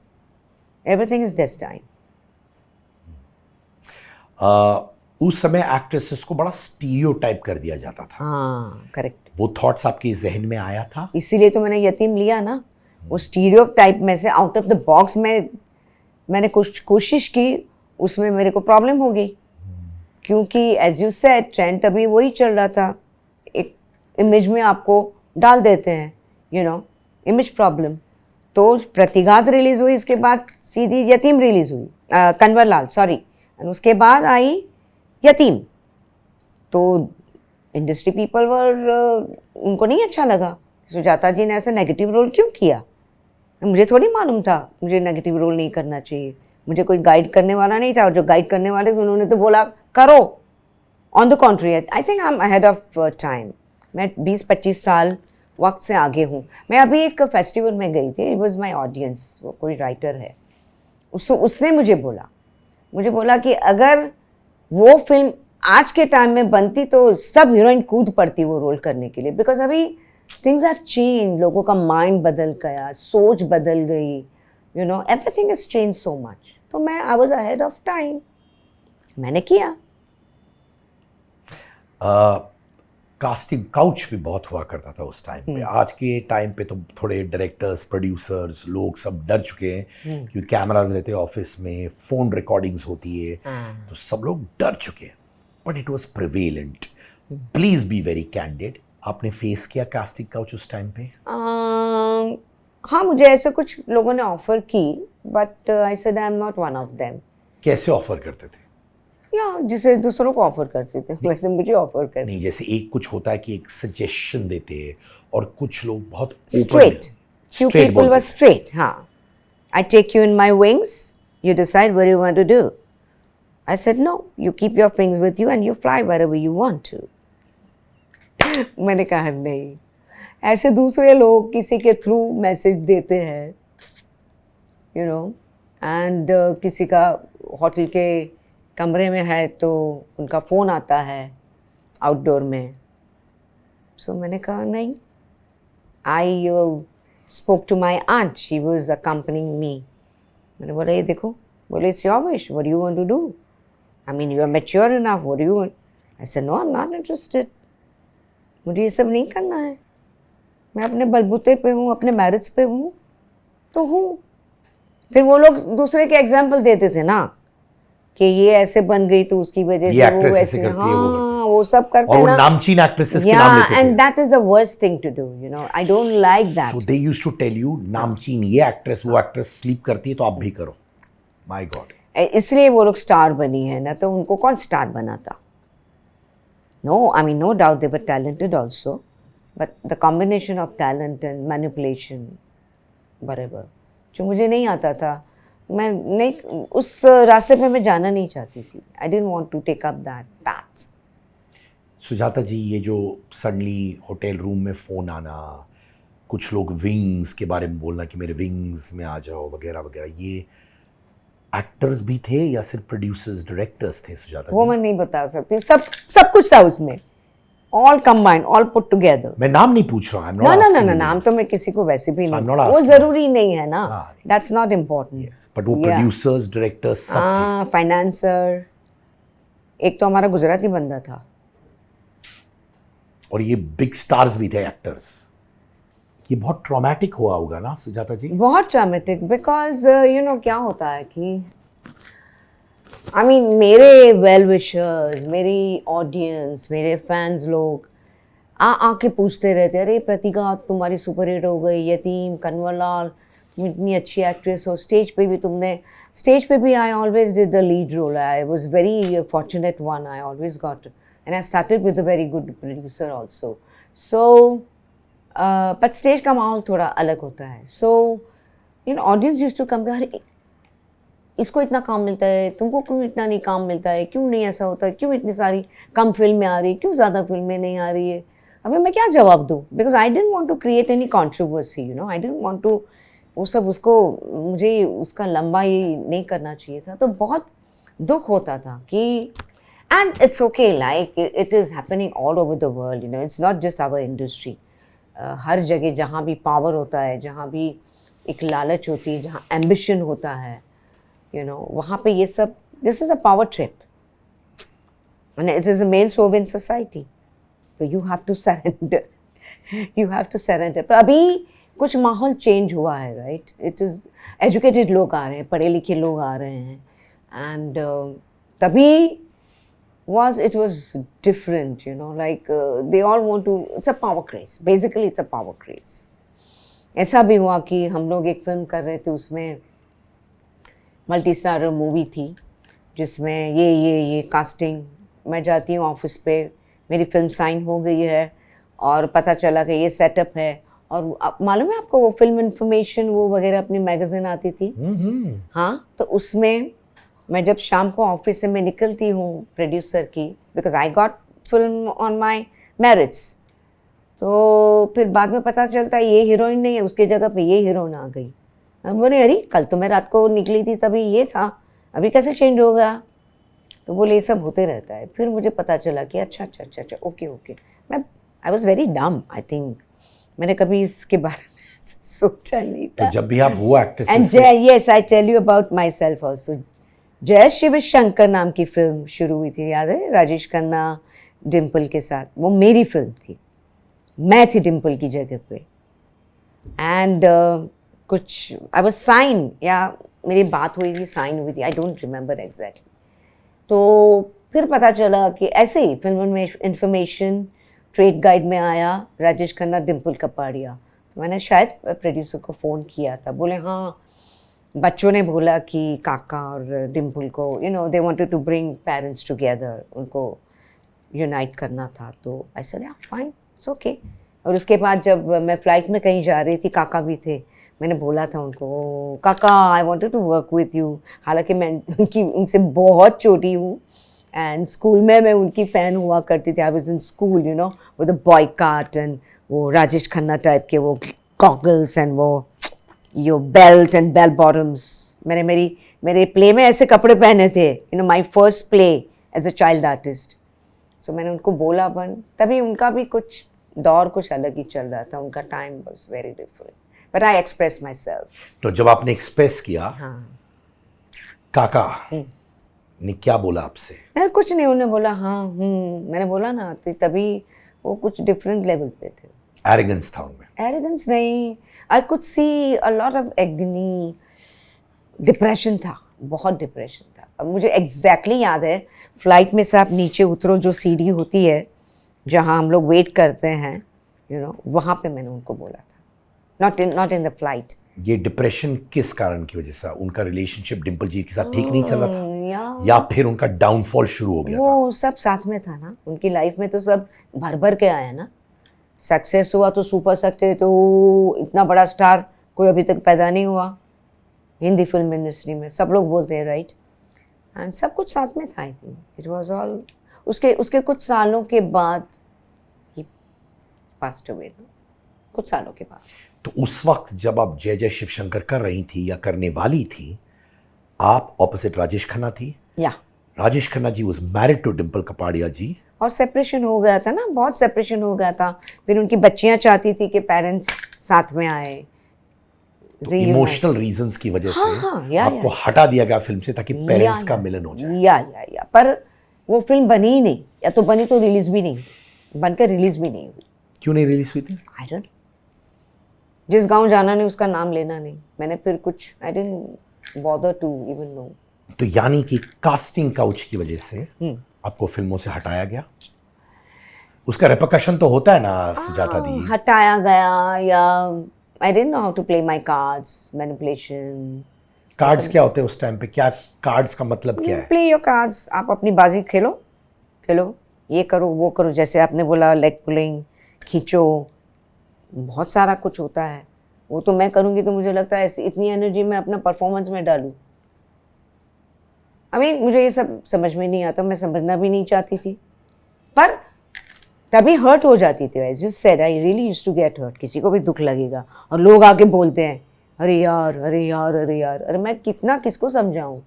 Everything is destined. उस समय एक्ट्रेसेस को बड़ा स्टीरियोटाइप कर दिया जाता था। हाँ, करेक्ट। वो थॉट्स आपके जहन में आया था? इसीलिए तो मैंने यतीम लिया ना। वो स्टीरियोटाइप में से आउट ऑफ द बॉक्स में मैंने कुछ कोशिश की, उसमें मेरे को प्रॉब्लम हो गई, क्योंकि एज यू सेड ट्रेंड तभी वही चल रहा था, एक इमेज में आपको डाल देते हैं, यू नो, इमेज प्रॉब्लम। तो प्रतिघात रिलीज हुई, उसके बाद सीधी यतीम रिलीज हुई, कन्वरलाल, सॉरी, उसके बाद आई यतीम। तो इंडस्ट्री पीपल वर, उनको नहीं अच्छा लगा, सुजाता जी ने ऐसा नेगेटिव रोल क्यों किया। मुझे थोड़ी मालूम था मुझे नेगेटिव रोल नहीं करना चाहिए, मुझे कोई गाइड करने वाला नहीं था, और जो गाइड करने वाले थे उन्होंने तो बोला करो। On the contrary, I think I am ahead of time. मैं 20-25 साल वक्त से आगे हूँ। मैं अभी एक फेस्टिवल में गई थी, इट वॉज माई ऑडियंस, वो कोई राइटर है, उसने मुझे बोला कि अगर वो फिल्म आज के टाइम में बनती तो सब हीरोइन कूद पड़ती वो रोल करने के लिए, बिकॉज अभी थिंग्स हैव चेंज, लोगों का माइंड बदल गया, सोच बदल गई, you know, everything has change so much. तो मैं I was ahead of time, मैंने किया। कास्टिंग काउच भी बहुत हुआ करता था उस टाइम पे। आज के टाइम पे तो थोड़े डायरेक्टर्स, प्रोड्यूसर्स, लोग सब डर चुके हैं, क्योंकि कैमराज रहते हैं ऑफिस में, फोन रिकॉर्डिंग्स होती है, तो सब लोग डर चुके हैं। But it was prevalent. Please be very candid, आपने फेस किया कास्टिंग काउच उस टाइम पे? हाँ, मुझे ऐसे कुछ लोगों ने ऑफर की, but I said I am not one of them. कैसे ऑफर करते थे? या जिसे दूसरों को ऑफर करते थे वैसे मुझे ऑफर करते। नहीं, जैसे एक कुछ होता है कि एक सजेशन देते हैं, और कुछ लोग बहुत straight, few people were straight. हाँ, I take you in my wings, you decide what you want to do. I said no, you keep your wings with you and you fly wherever you want to. मैंने कहा नहीं, ऐसे दूसरे लोग किसी के थ्रू मैसेज देते हैं, यू नो, एंड किसी का होटल के कमरे में है तो उनका फ़ोन आता है आउटडोर में। सो मैंने कहा नहीं। I spoke to my aunt, she was accompanying me. मैंने बोला ये देखो, बोले it's your wish, what do you want to do, I mean you are mature enough, what do you want. I said no, I am not interested, मुझे ये सब नहीं करना है, मैं अपने बलबूते पे हूँ, अपने मैरिज पे हूँ तो हूँ। फिर वो लोग दूसरे के एग्जाम्पल देते थे ना कि ये ऐसे बन गई तो उसकी वजह से वो ऐसे, हाँ, वो सब करते हैं ना, नामचीन एक्ट्रेसेस के नाम लेते थे, and that is the worst thing to do, you know, I don't like that. So they used to tell you नामचीन ये एक्ट्रेस, वो एक्ट्रेस स्लीप करती है तो आप भी करो। माय गॉड, इसलिए वो लोग स्टार बनी है ना, तो उनको कौन स्टार बनाता? No, I mean no doubt they were talented also, but the combination of talent and manipulation बराबर जो मुझे नहीं आता था, मैं नहीं, उस रास्ते पे मैं जाना नहीं चाहती थी। I didn't want to take up that path. Sujata ji, ये जो सडनली होटल रूम में फ़ोन आना, कुछ लोग विंग्स के बारे में बोलना कि मेरे विंग्स में आ जाओ वगैरह वगैरह, ये एक्टर्स भी थे या सिर्फ प्रोड्यूसर्स, डायरेक्टर्स थे सुजाता जी? वो मैं नहीं बता सकती, सब कुछ था उसमें, all combined, all put together. मैं नाम नहीं पूछ रहा, ना, नाम तो मैं किसी को वैसे भी नहीं, वो जरूरी नहीं है ना, दैट्स नॉट इम्पोर्टेंट। बट वो प्रोड्यूसर्स, डायरेक्टर्स सब थे, फाइनेंसर, एक तो हमारा गुजराती बंदा था, और ये बिग स्टार्स भी थे, एक्टर्स। ये बहुत ट्रॉमेटिक हुआ होगा ना सुजाता जी? बहुत ट्रॉमेटिक, बिकॉज यू नो क्या होता है कि आई मीन मेरे वेल विशर्स, मेरी ऑडियंस, मेरे फैंस लोग आके पूछते रहते, अरे प्रतिघात तुम्हारी सुपर हिट हो गई, यतीम, कन्वरलाल, तुम इतनी अच्छी एक्ट्रेस हो, स्टेज पे भी तुमने, स्टेज पे भी I always did the lead role, I was very fortunate one, I always got, and I started with a very good producer also, so but stage का माहौल थोड़ा अलग होता है, so you know audience used to come, अरे इसको इतना काम मिलता है, तुमको क्यों इतना नहीं काम मिलता है, क्यों नहीं ऐसा होता है, क्यों इतनी सारी कम फिल्में आ रही, क्यों ज़्यादा फिल्में नहीं आ रही है, अबे मैं क्या जवाब दूँ, because I don't want to create any controversy, you know, I don't want to, वो सब उसको, मुझे उसका लंबा ही नहीं करना चाहिए था, तो बहुत दुख होता था कि, and it's okay, like it is happening all over the world, you know, it's not just our industry, हर जगह जहाँ भी पावर होता है, जहाँ भी एक लालच होती है, जहाँ एम्बिशन होता है, you know, वहाँ पे ये सब, this is a power trip and it is a male sovereign society, so you have to surrender, you have to surrender. पर अभी कुछ माहौल चेंज हुआ है, right? It is educated लोग आ रहे हैं, पढ़े लिखे लोग आ रहे हैं, and तभी it was different, you know, like they all want to, it's a power craze, basically it's a power craze. ऐसा भी हुआ कि हम लोग एक फिल्म कर रहे थे, उसमें मल्टी स्टारर मूवी थी, जिसमें ये कास्टिंग, मैं जाती हूँ ऑफिस पे, मेरी फिल्म साइन हो गई है और पता चला कि ये सेटअप है, और मालूम है आपको वो फिल्म इंफॉर्मेशन वो वगैरह अपनी मैगज़ीन आती थी, हाँ, तो उसमें मैं जब शाम को ऑफिस से मैं निकलती हूँ प्रोड्यूसर की, because I got film on my merits, तो फिर बाद में पता चलता है ये हीरोइन नहीं है, उसके जगह पे ये हीरोइन आ गई, हम बोले अरे कल तो मैं रात को निकली थी तभी ये था, अभी कैसे चेंज हो गया, तो बोले ये सब होते रहता है, फिर मुझे पता चला कि अच्छा, ओके, मैं आई वॉज वेरी डम, आई थिंक मैंने कभी इसके बारे में सोचा नहीं था। तो जब भी आप वो actress, and yes I tell you about myself also, Jai Shiv Shankar नाम की फिल्म शुरू हुई थी, याद है, राजेश खन्ना डिम्पल के साथ, वो मेरी फिल्म थी, मैं थी डिम्पल की जगह पे, एंड कुछ आई वाज साइन, या मेरी बात हुई थी, साइन हुई थी, आई डोंट रिमेंबर एग्जैक्टली, तो फिर पता चला कि ऐसे ही फिल्म में इंफॉर्मेशन ट्रेड गाइड में आया राजेश खन्ना डिम्पल कपाड़िया, तो मैंने शायद प्रोड्यूसर को फ़ोन किया था, बोले हाँ बच्चों ने बोला कि काका और डिम्पल को, you know, they wanted to bring parents together, उनको यूनाइट करना था, तो I said yeah fine, it's okay. और उसके बाद जब मैं फ़्लाइट में कहीं जा रही थी, काका भी थे, मैंने बोला था उनको, Kaka I wanted to work with you, हालांकि मैं उनसे बहुत छोटी हूँ, एंड स्कूल में मैं उनकी फ़ैन हुआ करती थी, I was in school, you know, with the boy cut and वो राजेश खन्ना टाइप के वो गॉगल्स एंड वो यो बेल्ट एंड बेल बॉटम्स, मेरे प्ले में ऐसे कपड़े पहने थे, you know, my first play as a child artist, so मैंने उनको बोला बन, तभी उनका भी कुछ दौर कुछ अलग ही चल रहा था, उनका time was very different, but I express my self. तो जब आपने एक्सप्रेस किया, हाँ, काका ने क्या बोला आपसे? नहीं कुछ नहीं, उन्होंने बोला हाँ मैंने बोला ना, तो तभी वो कुछ डिफरेंट लेवल पे थे। एरोगेंस था उनमें? एरोगेंस नहीं, I could see a lot of एग्नी, depression था, बहुत डिप्रेशन था। अब मुझे एग्जैक्टली याद है, फ्लाइट में से आप नीचे उतरो, जो सीढ़ी होती है जहाँ हम लोग वेट करते हैं, यू नो, वहाँ पे मैंने उनको बोला था, नॉट इन द फ्लाइट। ये डिप्रेशन किस कारण की वजह से? उनका रिलेशनशिप डिम्पल जी के साथ ठीक नहीं चल रहा था, या फिर उनका डाउनफॉल शुरू हो गया था? वो सब साथ में था ना, उनकी लाइफ में तो सब भर भर के आया ना, सक्सेस हुआ तो सुपर सक्सेस, तो इतना बड़ा स्टार कोई अभी तक पैदा नहीं हुआ हिंदी फिल्म इंडस्ट्री में, सब लोग बोलते हैं, राइट, एंड सब कुछ साथ में था। I think it was all, उसके कुछ सालों के बाद ही पास्ट अवे, कुछ सालों के बाद। तो उस वक्त जब आप जय जय शिव शंकर कर रही थी या करने वाली थी, आप ऑपोजिट राजेश खन्ना थी? या Rajesh Khanna ji was married to Dimple Kapadia ji, और सेपरेशन हो गया था ना, बहुत सेपरेशन हो गया था, फिर उनकी बच्चियां चाहती थी कि पेरेंट्स साथ में आए, तो इमोशनल रीजंस की वजह से आपको हटा दिया गया फिल्म से ताकि पेरेंट्स का मिलन हो जाए। या पर वो फिल्म बनी ही नहीं, या तो बनी तो रिलीज भी नहीं, बनकर रिलीज भी नहीं हुई। क्यों नहीं रिलीज हुई थी? आई डोंट, जिस गांव जाना नहीं उसका नाम लेना नहीं, मैंने फिर कुछ I didn't bother to even know. तो यानी कि कास्टिंग काउच की वजह से आपको फिल्मों से हटाया गया, उसका रिपरकशन तो होता है ना सुजाता दी? हटाया गया, या I didn't know how to play my cards, manipulation. Cards क्या होते हैं उस टाइम पे? क्या कार्ड्स का मतलब क्या है? Play your cards. आप अपनी बाजी खेलो, ये करो वो करो, जैसे आपने बोला लेग पुलिंग, खींचो, बहुत सारा कुछ होता है. वो तो मैं करूँगी तो मुझे लगता है ऐसी इतनी एनर्जी मैं अपना परफॉर्मेंस में डालूँ. मुझे ये सब समझ में नहीं आता, मैं समझना भी नहीं चाहती थी, पर तभी हर्ट हो जाती थी. As you said, I really used to get hurt. किसी को भी दुख लगेगा और लोग आके बोलते हैं अरे यार अरे यार अरे यार. अरे मैं कितना किसको समझाऊं.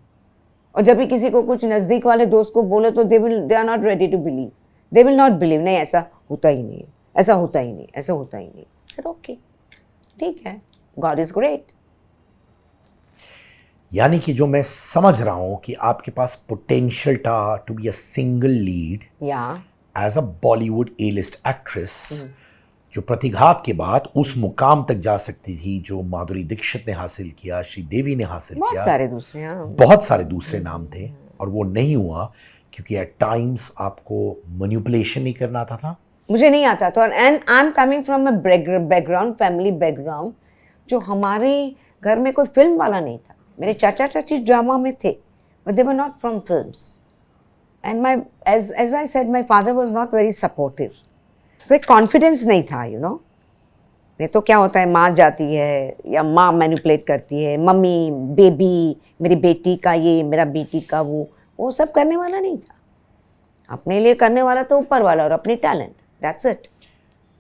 और जब भी किसी को कुछ नज़दीक वाले दोस्त को बोले तो they are not ready to believe. They will not believe. नहीं, ऐसा होता ही नहीं, ऐसा होता ही नहीं, ऐसा होता ही नहीं. सर ओके, ठीक है, गॉड इज ग्रेट. यानी कि जो मैं समझ रहा हूं कि आपके पास पोटेंशियल था to be a single lead या as a Bollywood A list actress, जो प्रतिघात के बाद उस मुकाम तक जा सकती थी जो माधुरी दीक्षित ने हासिल किया, श्रीदेवी ने हासिल बहुत किया, सारे दूसरे, हाँ, बहुत सारे दूसरे नाम थे, और वो नहीं हुआ क्योंकि एट टाइम्स आपको मैनिपुलेशन नहीं करना आता था. मुझे नहीं आता था. And I am coming from a background, family background, जो हमारे घर में कोई फिल्म वाला नहीं था. मेरे चाचा चाची ड्रामा में थे, but they were not from films. And my as I said, my father was not very supportive. तो एक कॉन्फिडेंस नहीं था, यू नो. नहीं तो क्या होता है, माँ जाती है या माँ मैनिपुलेट करती है, मम्मी, बेबी, मेरी बेटी का ये, मेरा बेटी का वो सब करने वाला नहीं था. अपने लिए करने वाला तो ऊपर वाला और अपनी टैलेंट, दैट्स इट.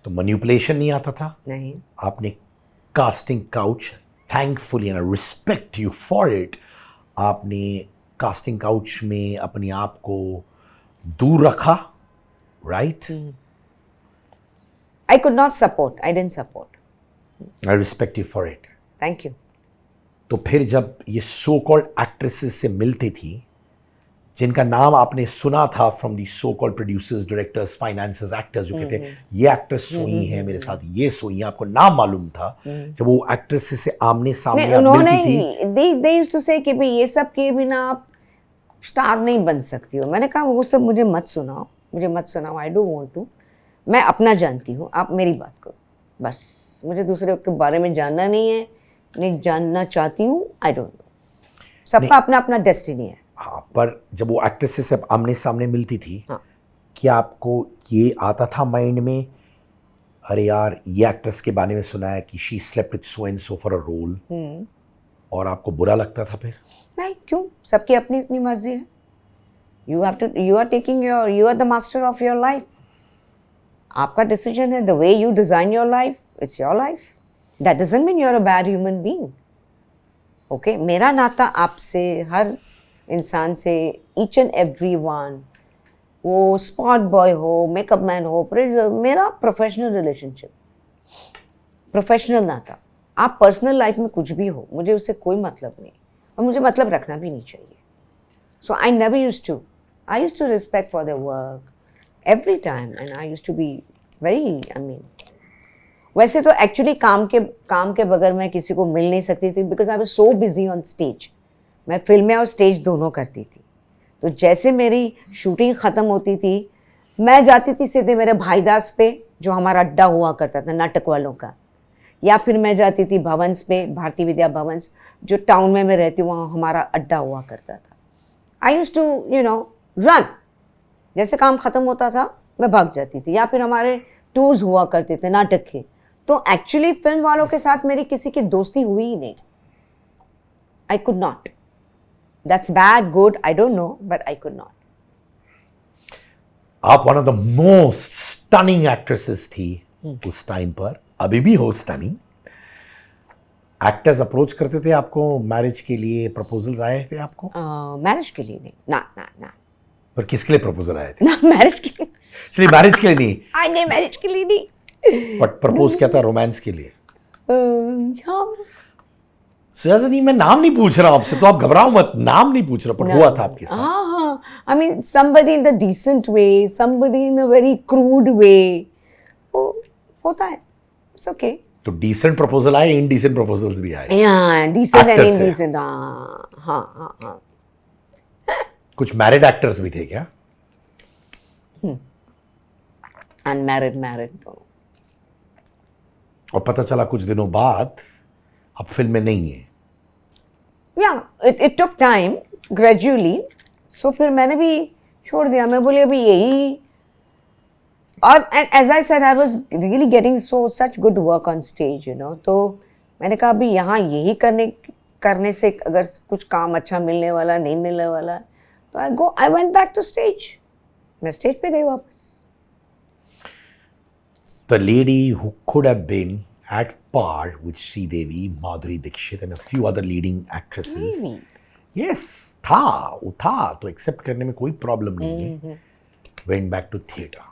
तो मैनिपुलेशन नहीं आता था. नहीं. आपने casting couch, thankfully and I respect you for it, आपने कास्टिंग काउच में अपने आप को दूर रखा, right? I could not support. I didn't support. I respect you for it. Thank you. तो फिर जब ये सो कॉल्ड एक्ट्रेसेस से मिलती थी, जिनका नाम आपने सुना था from the so called producers, directors, financiers, actors, जो कहते हैं ये एक्ट्रेस सोई है मेरे साथ, ये सोई है, आपको नाम मालूम था, जब वो एक्ट्रेसेस से आमने सामने आप मिलती थी? they used to say कि भाई ये सब के बिना आप स्टार नहीं बन सकती हो. मैंने कहा वो सब मुझे मत सुनाओ, आई डोंट वांट टू. मैं अपना जानती हूँ, आप मेरी बात करो बस. मुझे दूसरे के बारे में जानना नहीं है, नहीं जानना चाहती हूँ. आई डोंट नो. सबका अपना अपना डेस्टिनी है. हाँ, पर जब वो एक्ट्रेसेस से आमने सामने मिलती थी, हाँ. क्या आपको ये आता था माइंड में, अरे यार ये एक्ट्रेस के बारे में सुना है कि she slept with so and so for a role, और आपको बुरा लगता था? फिर नहीं, क्यों, सबकी अपनी अपनी मर्जी है. You are the master of your life. आपका डिसीजन है. The way you design your life, it's your life. That doesn't mean you are a bad human being. Okay, मेरा नाता आपसे, हर इंसान से, ईच एंड एवरी वन, वो स्पॉट बॉय हो, मेकअप मैन हो, मेरा प्रोफेशनल रिलेशनशिप, प्रोफेशनल नाता. आप पर्सनल लाइफ में कुछ भी हो, मुझे उससे कोई मतलब नहीं, और मुझे मतलब रखना भी नहीं चाहिए. So I never used to respect for their work every time, and I used to be very, वैसे तो एक्चुअली काम के बगैर मैं किसी को मिल नहीं सकती थी, because I was so busy on stage. मैं फिल्में और स्टेज दोनों करती थी. तो जैसे मेरी शूटिंग ख़त्म होती थी, मैं जाती थी सीधे मेरे भाईदास पे, जो हमारा अड्डा हुआ करता था नाटक वालों का, या फिर मैं जाती थी भवंस पे, भारतीय विद्या भवंस, जो टाउन में मैं रहती हूँ, वहाँ हमारा अड्डा हुआ करता था. I used to run. जैसे काम ख़त्म होता था मैं भाग जाती थी, या फिर हमारे टूर्स हुआ करते थे नाटक के. तो एक्चुअली फिल्म वालों के साथ मेरी किसी की दोस्ती हुई ही नहीं. I could not. That's bad, good, I don't know, but I could not. आप one of the most stunning actresses थी उस टाइम पर, अभी भी हो स्टनिंग. एक्टर्स अप्रोच करते थे आपको मैरिज के लिए, प्रपोजल्स आए थे आपको? मैरिज के लिए नहीं, ना. पर किसके लिए प्रपोजल आए थे? ना, मैरिज के लिए. चलिए, मैरिज के लिए नहीं. नहीं, मैरिज के लिए नहीं. बट प्रपोज क्या था? रोमांस के लिए? हाँ. सुजाता दी, मैं नाम नहीं पूछ रहा आपसे, तो आप घबराओ मत, नाम नहीं पूछ रहा, पर हुआ था आपके साथ? हाँ. I mean somebody in the decent way, somebody in a very crude way. होता है. It's okay. तो डिसेंट प्रपोजल आए, इनडिसेंट प्रपोजल्स भी आए? Yeah, decent and Actors से? indecent. हाँ. कुछ मैरिड एक्टर्स भी थे क्या? Unmarried, married दोनों. और पता चला कुछ दिनों बाद अब फिल्म में नहीं है। Yeah, it took time gradually. So फिर मैंने भी छोड़ दिया। मैं बोली अभी यही, और as I said, I was really getting such good work on stage, you know. तो मैंने कहा अभी यहाँ यही करने से अगर कुछ काम अच्छा मिलने वाला नहीं मिलने वाला, तो I went back to stage. मैं स्टेज पे गई वापस। The lady who could have been at par with Sridevi, Madhuri Dixit and a few other leading actresses. Really? Yes, वो था तो एक्सेप्ट करने में कोई प्रॉब्लम नहीं है। Went back to theatre.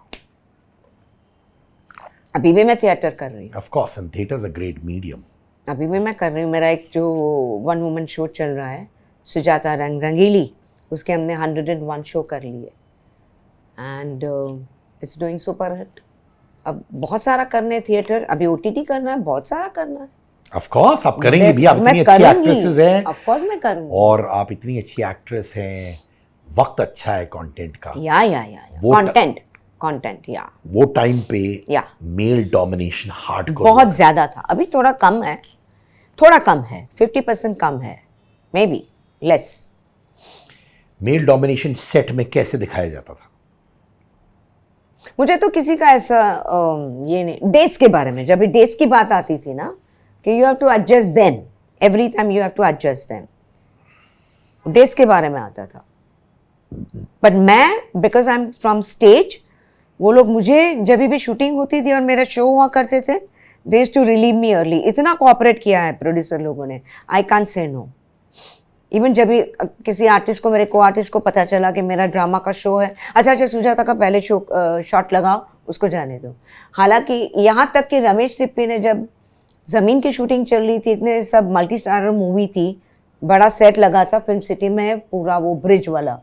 अभी भी मैं थिएटर कर रही हूँ। Of course, and theatre is a great medium. अभी भी मैं कर रही हूँ। मेरा एक जो 1 woman शो चल रहा है, सुजाता रंग रंगीली, उसके हमने 101 शो कर लिए and it's doing super hit. अब बहुत सारा करने थिएटर, अभी OTT करना है, बहुत सारा करना है। Of course, आप करेंगे भी। आप इतनी अच्छी एक्ट्रेसेस हैं। Of course मैं करूँगी। और आप इतनी अच्छी एक्ट्रेस हैं, वक्त अच्छा है कंटेंट का। या कंटेंट या वो टाइम पे या मेल डोमिनेशन हार्डकोर बहुत ज़्यादा था। अभी थोड़ा कम है, 50% कम है, may be less. Male domination set में कैसे दिखाया जाता था? मुझे तो किसी का ऐसा ये नहीं, डेट्स के बारे में, जब भी डेट्स की बात आती थी ना कि you have to adjust them, every time you have to adjust them, dates के बारे में आता था। बट मैं, because I am from stage, वो लोग मुझे जब भी शूटिंग होती थी और मेरा शो हुआ करते थे, they used to relieve me early. इतना कोऑपरेट किया है प्रोड्यूसर लोगों ने, I can't say no. Even जब भी किसी आर्टिस्ट को, मेरे को आर्टिस्ट को पता चला कि मेरा ड्रामा का शो है, अच्छा सुजाता का पहले शॉट लगाओ, उसको जाने दो। हालांकि यहाँ तक कि रमेश सिप्पी ने जब ज़मीन की शूटिंग चल रही थी, इतने सब मल्टी स्टारर मूवी थी, बड़ा सेट लगा था फिल्म सिटी में, पूरा वो ब्रिज वाला,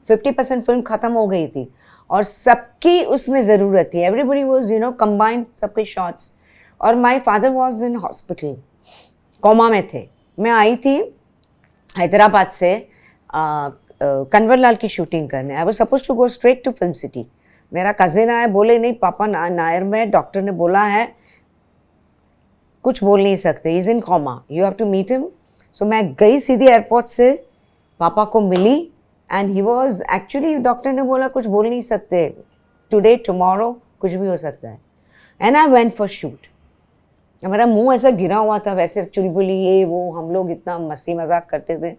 50% फिल्म ख़त्म हो गई थी और सबकी उसमें ज़रूरत थी। एवरीबडी वॉज कंबाइंड, सबके शॉट्स। और my father was in hospital, coma में थे। मैं आई थी हैदराबाद से कन्वरलाल की शूटिंग करने। I was suppose to go straight to Film City. मेरा कजिन आया, बोले नहीं पापा नायर में डॉक्टर ने बोला है कुछ बोल नहीं सकते, is in coma, you have to meet him. So मैं गई सीधी एयरपोर्ट से, पापा को मिली and he was actually, doctor ने बोला कुछ बोल नहीं सकते, टुडे टुमारो कुछ भी हो सकता है। And I went for shoot. मेरा मुंह ऐसा गिरा हुआ था, वैसे चुलबुली ये वो, हम लोग इतना मस्ती मजाक करते थे।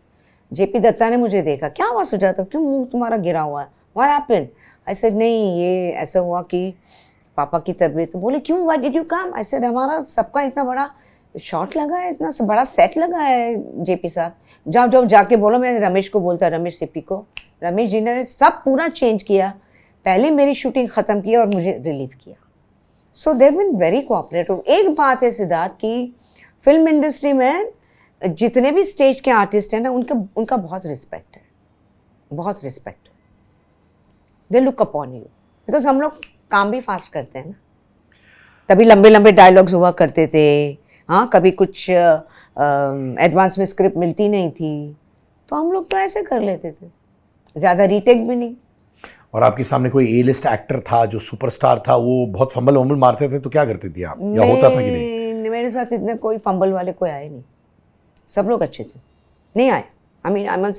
JP दत्ता ने मुझे देखा, क्या हुआ सुजाता, क्यों मुंह तुम्हारा गिरा हुआ है, व्हाट हैपेंड? आई सेड नहीं, ये ऐसा हुआ कि पापा की तबीयत। बोले क्यों, why did you come? I said हमारा सबका इतना बड़ा शॉट लगा है, इतना बड़ा सेट लगा है JP साहब, जाओ जाके बोलो। मैं रमेश को बोलता, रमेश सिप्पी को, रमेश जी ने सब पूरा चेंज किया, पहले मेरी शूटिंग ख़त्म किया और मुझे रिलीव किया। सो देव बिन वेरी कोऑपरेटिव। एक बात है सिद्धार्थ की, फिल्म इंडस्ट्री में जितने भी स्टेज के आर्टिस्ट हैं ना, उनका बहुत रिस्पेक्ट है, बहुत respect. They look upon you, because हम लोग काम भी फास्ट करते हैं ना। तभी लंबे लंबे डायलॉग्स हुआ करते थे। हाँ, कभी कुछ एडवांस में स्क्रिप्ट मिलती नहीं थी, तो हम लोग तो ऐसे कर लेते थे, ज़्यादा रीटेक भी नहीं। और आपके सामने कोई ए लिस्ट एक्टर था जो सुपरस्टार था, वो बहुत फंबल वंबल मारते थे, तो क्या करती थी आप, या होता था कि नहीं? मेरे साथ इतने कोई फंबल वाले कोई आए नहीं, सब लोग अच्छे थे, नहीं आए। I am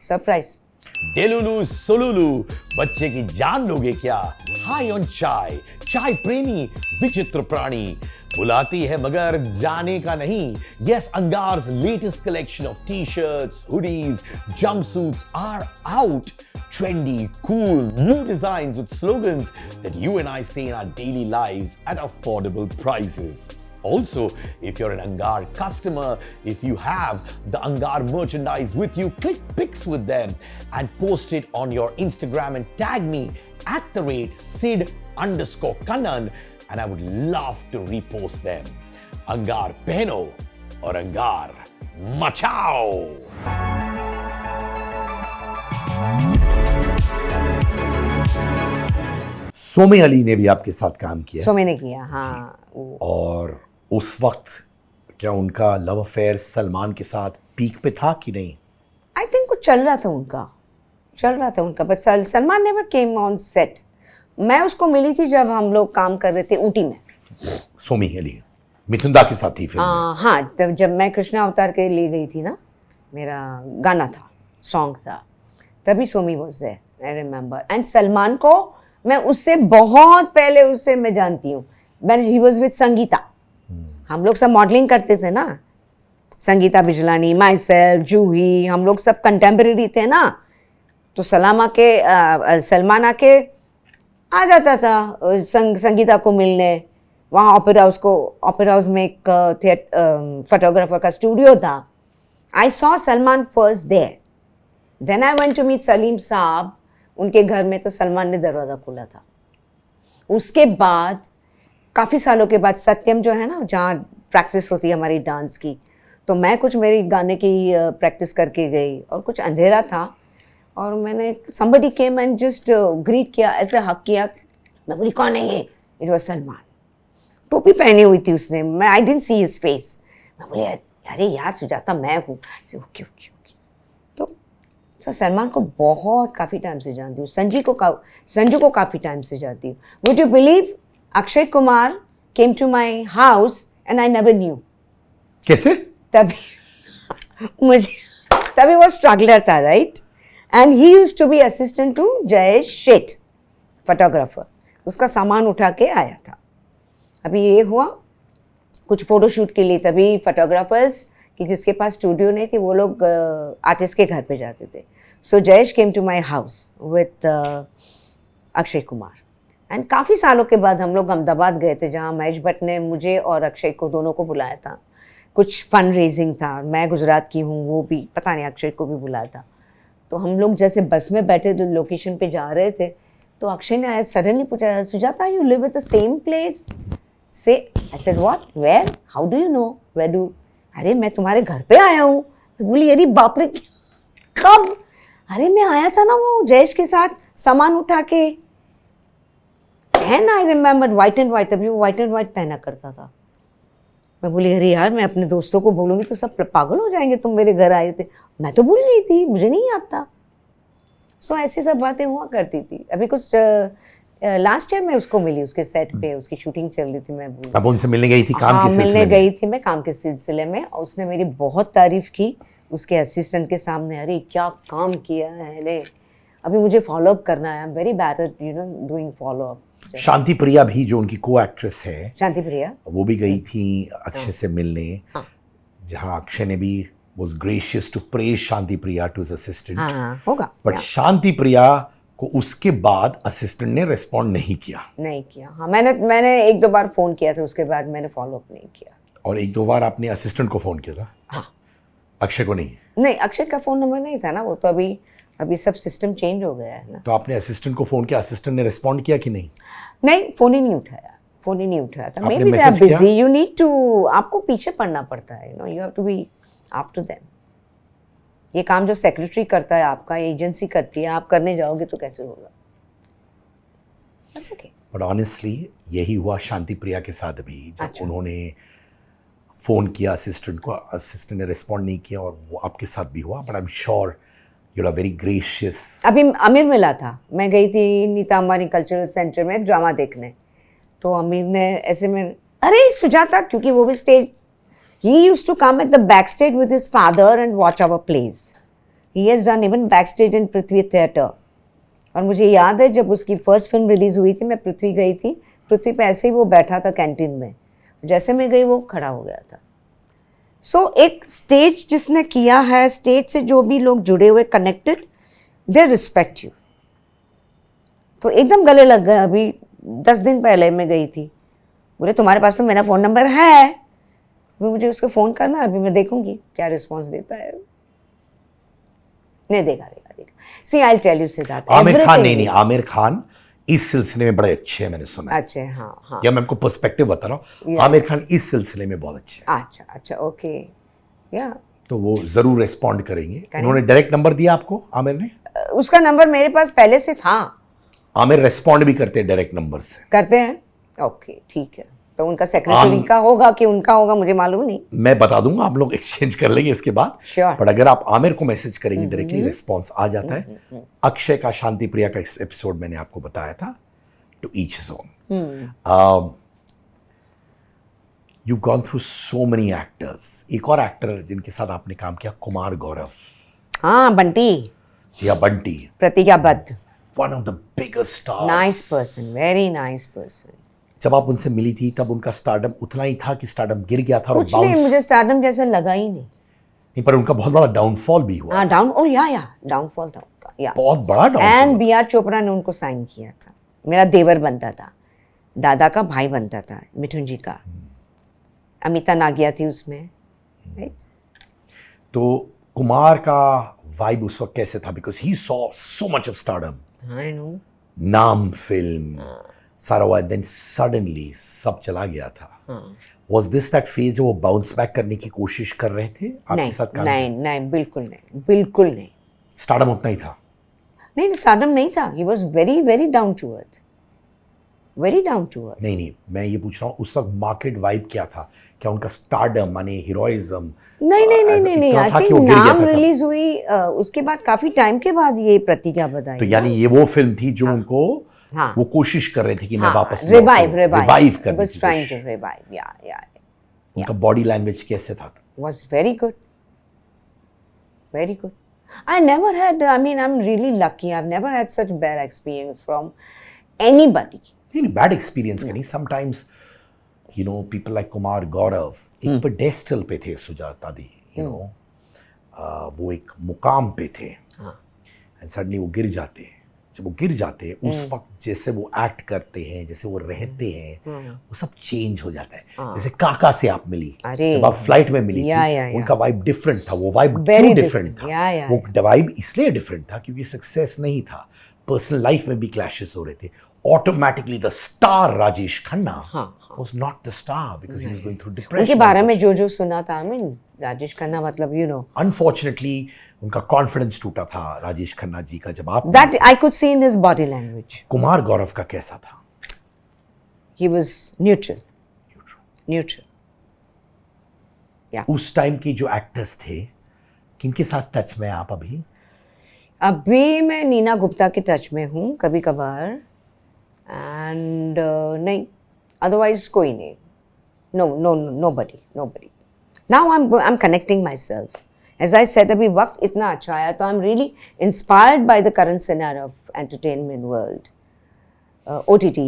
surprise. डेलुलू सोलुलू, बच्चे की जान लोगे क्या? हाई ऑन चाय, चाय प्रेमी विचित्र प्राणी, बुलाती है मगर जाने का नहीं। Yes, Angar's latest collection of t-shirts, hoodies, jumpsuits are out. Trendy, cool, new designs with slogans that you and I see in our daily lives at affordable prices. Also, if you're an Angar customer, if you have the Angar merchandise with you, click pics with them and post it on your Instagram and tag me @Sid_Kannan and I would love to repost them. Angar pehno aur Angar machao. सोमे अली ने भी आपके साथ काम किया? सो मैंने किया, हाँ। और उस वक्त क्या उनका लव अफेयर सलमान के साथ पीक पे था कि नहीं? आई थिंक कुछ चल रहा था उनका, बस Salman never came on set. मैं उसको मिली थी जब हम लोग काम कर रहे थे ऊटी में, सोमी अली मिथुन दा के साथ थी फिल्म में। हाँ, तब जब मैं कृष्णा अवतार के लिए गई थी ना, मेरा गाना था, सॉन्ग था, तभी Somy was there, I remember. And Salman को मैं उससे बहुत पहले उससे मैं जानती हूँ, ही वॉज विद संगीता। हम लोग सब मॉडलिंग करते थे ना, संगीता बिजलानी, माई सेल्फ, जूही, हम लोग सब कंटेम्प्रेरी थे ना, तो सलमान आके आ जाता था संगीता को मिलने। वहाँ ऑपेरा हाउस में एक फोटोग्राफर का स्टूडियो था। I saw Salman first there, then I went to meet Salim sahab, उनके घर में, तो सलमान ने दरवाज़ा खोला था। उसके बाद काफ़ी सालों के बाद सत्यम जो है ना, जहाँ प्रैक्टिस होती है हमारी डांस की, तो मैं कुछ मेरी गाने की प्रैक्टिस करके गई, और कुछ अंधेरा था, और मैंने somebody came and just greet किया, ऐसे हक किया। मैं बोली कौन है ये? It was Salman. टोपी पहनी हुई थी उसने, मैं आई डेंट सी हिज फेस। मैं बोली अरे यार सुजाता मैं हूँ। Okay okay okay. तो सलमान को बहुत काफ़ी टाइम से जानती हूँ, संजू को काफ़ी टाइम से जानती हूँ। Would you believe Akshay Kumar came to my house and I never knew. कैसे? तभी वो स्ट्रगलर था, right? And he used to be assistant to Jayesh Sheth, photographer. उसका सामान उठा के आया था। अभी ये हुआ कुछ फोटोशूट के लिए, तभी फोटोग्राफर्स कि जिसके पास स्टूडियो नहीं थी वो लोग आर्टिस्ट के घर पे जाते थे। So Jayesh came to my house with Akshay Kumar, and काफ़ी सालों के बाद हम लोग अहमदाबाद गए थे, जहाँ महेश भट्ट ने मुझे और अक्षय को दोनों को बुलाया था। कुछ फंड रेजिंग था, मैं गुजरात की हूँ, वो भी पता नहीं, अक्षय को भी बुलाया था। तो हम लोग जैसे बस में बैठे जो लोकेशन पे जा रहे थे, तो अक्षय ने सडनली पूछा, Sujata you live at the same place? So I said what, where, how do you know, where do? अरे मैं तुम्हारे घर पे आया हूँ। बोली अरे बाप रे, कब? अरे मैं आया था ना वो जयेश के साथ सामान उठा के। And I remember white and white, अभी वो व्हाइट एंड व्हाइट पहना करता था। मैं बोली अरे यार मैं अपने दोस्तों को बोलूँगी तो सब पागल हो जाएंगे, तुम मेरे घर आए थे। मैं तो भूल गई थी, मुझे नहीं याद था। सो ऐसी सब बातें हुआ करती थी। अभी कुछ लास्ट ईयर मैं उसको मिली, उसके सेट पे, उसकी शूटिंग चल रही थी, मैं भूल। अब उनसे मिलने गई थी काम के सिलसिले में? मिलने गई थी मैं काम के सिलसिले में, और उसने मेरी बहुत तारीफ की उसके असिस्टेंट के सामने। अरे क्या काम किया है ने, अभी मुझे फॉलो अप करना है। I am very bad at you know doing follow up. Shanti Priya भी जो उनकी को एक्ट्रेस है, शांति प्रिया, वो भी गई थी अक्षय से मिलने, हाँ। जहाँ अक्षय ने भी was gracious to praise Shanti Priya to his assistant। हाँ होगा। बट शांति प्रिया को उसके बाद असिस्टेंट ने रिस्पॉन्ड नहीं किया। नहीं किया, हाँ। मैंने एक दो बार फ़ोन किया था, उसके बाद मैंने फॉलो अप नहीं किया। और एक दो बार आपने असिस्टेंट को फ़ोन किया था? हाँ। अक्षय को नहीं? नहीं, अक्षय का फ़ोन नंबर नहीं था ना, वो तो अभी सब सिस्टम चेंज हो गया है ना। तो आपने असिस्टेंट को फ़ोन किया, असिस्टेंट ने रिस्पॉन्ड किया कि नहीं? नहीं, फ़ोन ही नहीं उठाया था। आपने maybe they are message किया? बिजी, यू नीड टू, आपको पीछे पड़ना पड़ता है, you know, you have to be up to them. ये काम जो सेक्रेटरी करता है आपका, एजेंसी करती है, आप करने जाओगे तो कैसे होगा? That's okay. बट ऑनेस्टली यही हुआ शांति प्रिया के साथ भी, जब अच्छा। उन्होंने फ़ोन किया असिस्टेंट को, असिस्टेंट ने रिस्पॉन्ड नहीं किया, और वो आपके साथ भी हुआ। But I am sure you are very gracious. अभी अमीर मिला था, मैं गई थी नीता अंबानी कल्चरल सेंटर में ड्रामा देखने, तो अमीर ने ऐसे में, अरे सुजाता, क्योंकि वो भी stage, he used to come at the backstage with his father and watch our plays. He has done even backstage in Prithvi theatre. और मुझे याद है जब उसकी फर्स्ट फिल्म रिलीज़ हुई थी, मैं पृथ्वी गई थी, पृथ्वी पे ऐसे ही वो बैठा था कैंटीन में, जैसे मैं गई वो खड़ा हो गया था। सो एक स्टेज जिसने किया है, स्टेज से जो भी लोग जुड़े हुए, कनेक्टेड, दे रिस्पेक्ट यू। तो एकदम गले लग गए। अभी 10 दिन पहले मैं गई थी, बोले तुम्हारे पास तो मेरा फ़ोन नंबर है, अभी मुझे उसको फ़ोन करना, अभी मैं देखूंगी क्या रिस्पॉन्स देता है। नहीं देगा। See I tell you Siddharth, Aamir Khan नहीं, आमिर खान इस सिलसिले में बड़े अच्छे हैं, मैंने सुना है। अच्छे, हाँ। या मैं आपको पर्सपेक्टिव बता रहा हूँ, आमिर खान इस सिलसिले में बहुत अच्छे हैं। अच्छा, ओके, या तो वो जरूर रिस्पॉन्ड करेंगे। उन्होंने डायरेक्ट नंबर दिया आपको, आमिर ने? उसका नंबर मेरे पास पहले से था। आमिर रिस्पॉन्ड भी करते हैं डायरेक्ट नंबर से? करते हैं, ओके, ठीक है। तो उनका सेक्रेटरी का होगा कि उनका होगा, मुझे मालूम नहीं। मैं बता दूंगा, आप लोग एक्सचेंज कर लेंगे इसके बाद। Sure. बट अगर आप आमिर को मैसेज करेंगे डायरेक्टली, रिस्पॉन्स आ जाता है। अक्षय का शांति प्रिया का एपिसोड मैंने आपको बताया था, to each his own. You've gone through so many actors. एक और एक्टर जिनके साथ आपने काम किया, कुमार गौरव हाँ बंटी, या Bunty, Pratigyabadh, one of the biggest stars. Nice person, very nice person. जब आप उनसे मिली थी तब उनका स्टारडम उतना ही था कि स्टारडम गिर गया था और कुछ नहीं, बाउंस मुझे स्टारडम जैसा लगा ही नहीं. नहीं, पर उनका बहुत बड़ा डाउनफॉल भी हुआ. हाँ डाउन, ओ या डाउनफॉल था उनका, या बहुत बड़ा downfall. And B R Chopra ने उनको साइन किया था. मेरा देवर बनता था, दादा का भाई बनता था, मिठुन जी का. अमिता नागिया थी उसमें, राइट. तो कुमार का वाइब उस वक्त कैसे था? Because he saw so much of stardom. I know. नाम फिल्म सारा हुआ, देन सडनली सब चला गया था. Was this that phase जो वो बाउंस बैक करने की कोशिश कर रहे थे आपके साथ काम? नहीं, बिल्कुल नहीं, बिल्कुल नहीं. स्टारडम उतना ही था. नहीं, स्टारडम नहीं था. He was very very down to earth, very down to earth. नहीं, मैं ये पूछ रहा हूँ उस वक्त मार्केट वाइब क्या था? क्या उनका स्टारडम माने हीरोइज्म? नहीं. आई थिंक नाम रिलीज हुई उसके बाद काफी टाइम के बाद ये प्रतिज्ञाबद्ध आई. तो यानी ये वो फिल्म थी जो उनको हाँ. वो कोशिश कर रहे थे कि मैं वापस रिवाइव करने was की trying कोशिश. to revive. Yeah. उनका बॉडी लैंग्वेज कैसे था? Was very good. Very good. I never had, I mean, I'm really lucky. I've never had such bad experience from anybody. नहीं, बैड एक्सपीरियंस का नहीं. Sometimes you know people like Kumar Gaurav एक पेडेस्टल पे थे, सुजाता दी, यू नो वो एक मुकाम पे थे एंड सडनली वो गिर जाते हैं. जब वो गिर जाते हैं उस वक्त जैसे वो एक्ट करते हैं, जैसे वो रहते हैं, वो सब चेंज हो जाता है. जैसे काका से आप मिली, जब आप फ्लाइट में मिली थी, उनका वाइब डिफरेंट था. वो वाइब क्यों डिफरेंट था? वो वाइब इसलिए डिफरेंट था क्योंकि सक्सेस नहीं था, पर्सनल लाइफ में भी क्लैशेस हो रहे थे. Automatically the star Rajesh Khanna was not the star because he was going through depression. उनके बारे में जो सुना था, I mean, राजेश खन्ना मतलब you know. Unfortunately, उनका कॉन्फिडेंस टूटा था राजेश खन्ना जी का जब आप. That I could see in his body language. Kumar Gaurav का कैसा था? He was neutral. Yeah. उस टाइम के जो एक्टर्स थे, किनके साथ टच में आप अभी? अभी मैं नीना गुप्ता के टच में हूँ कभी कभार, एंड नहीं, अदरवाइज कोई नहीं. nobody. Now I'm connecting myself. As I said, अभी वक्त इतना अच्छा आया तो I'm really inspired by the current scenario of entertainment world. OTT,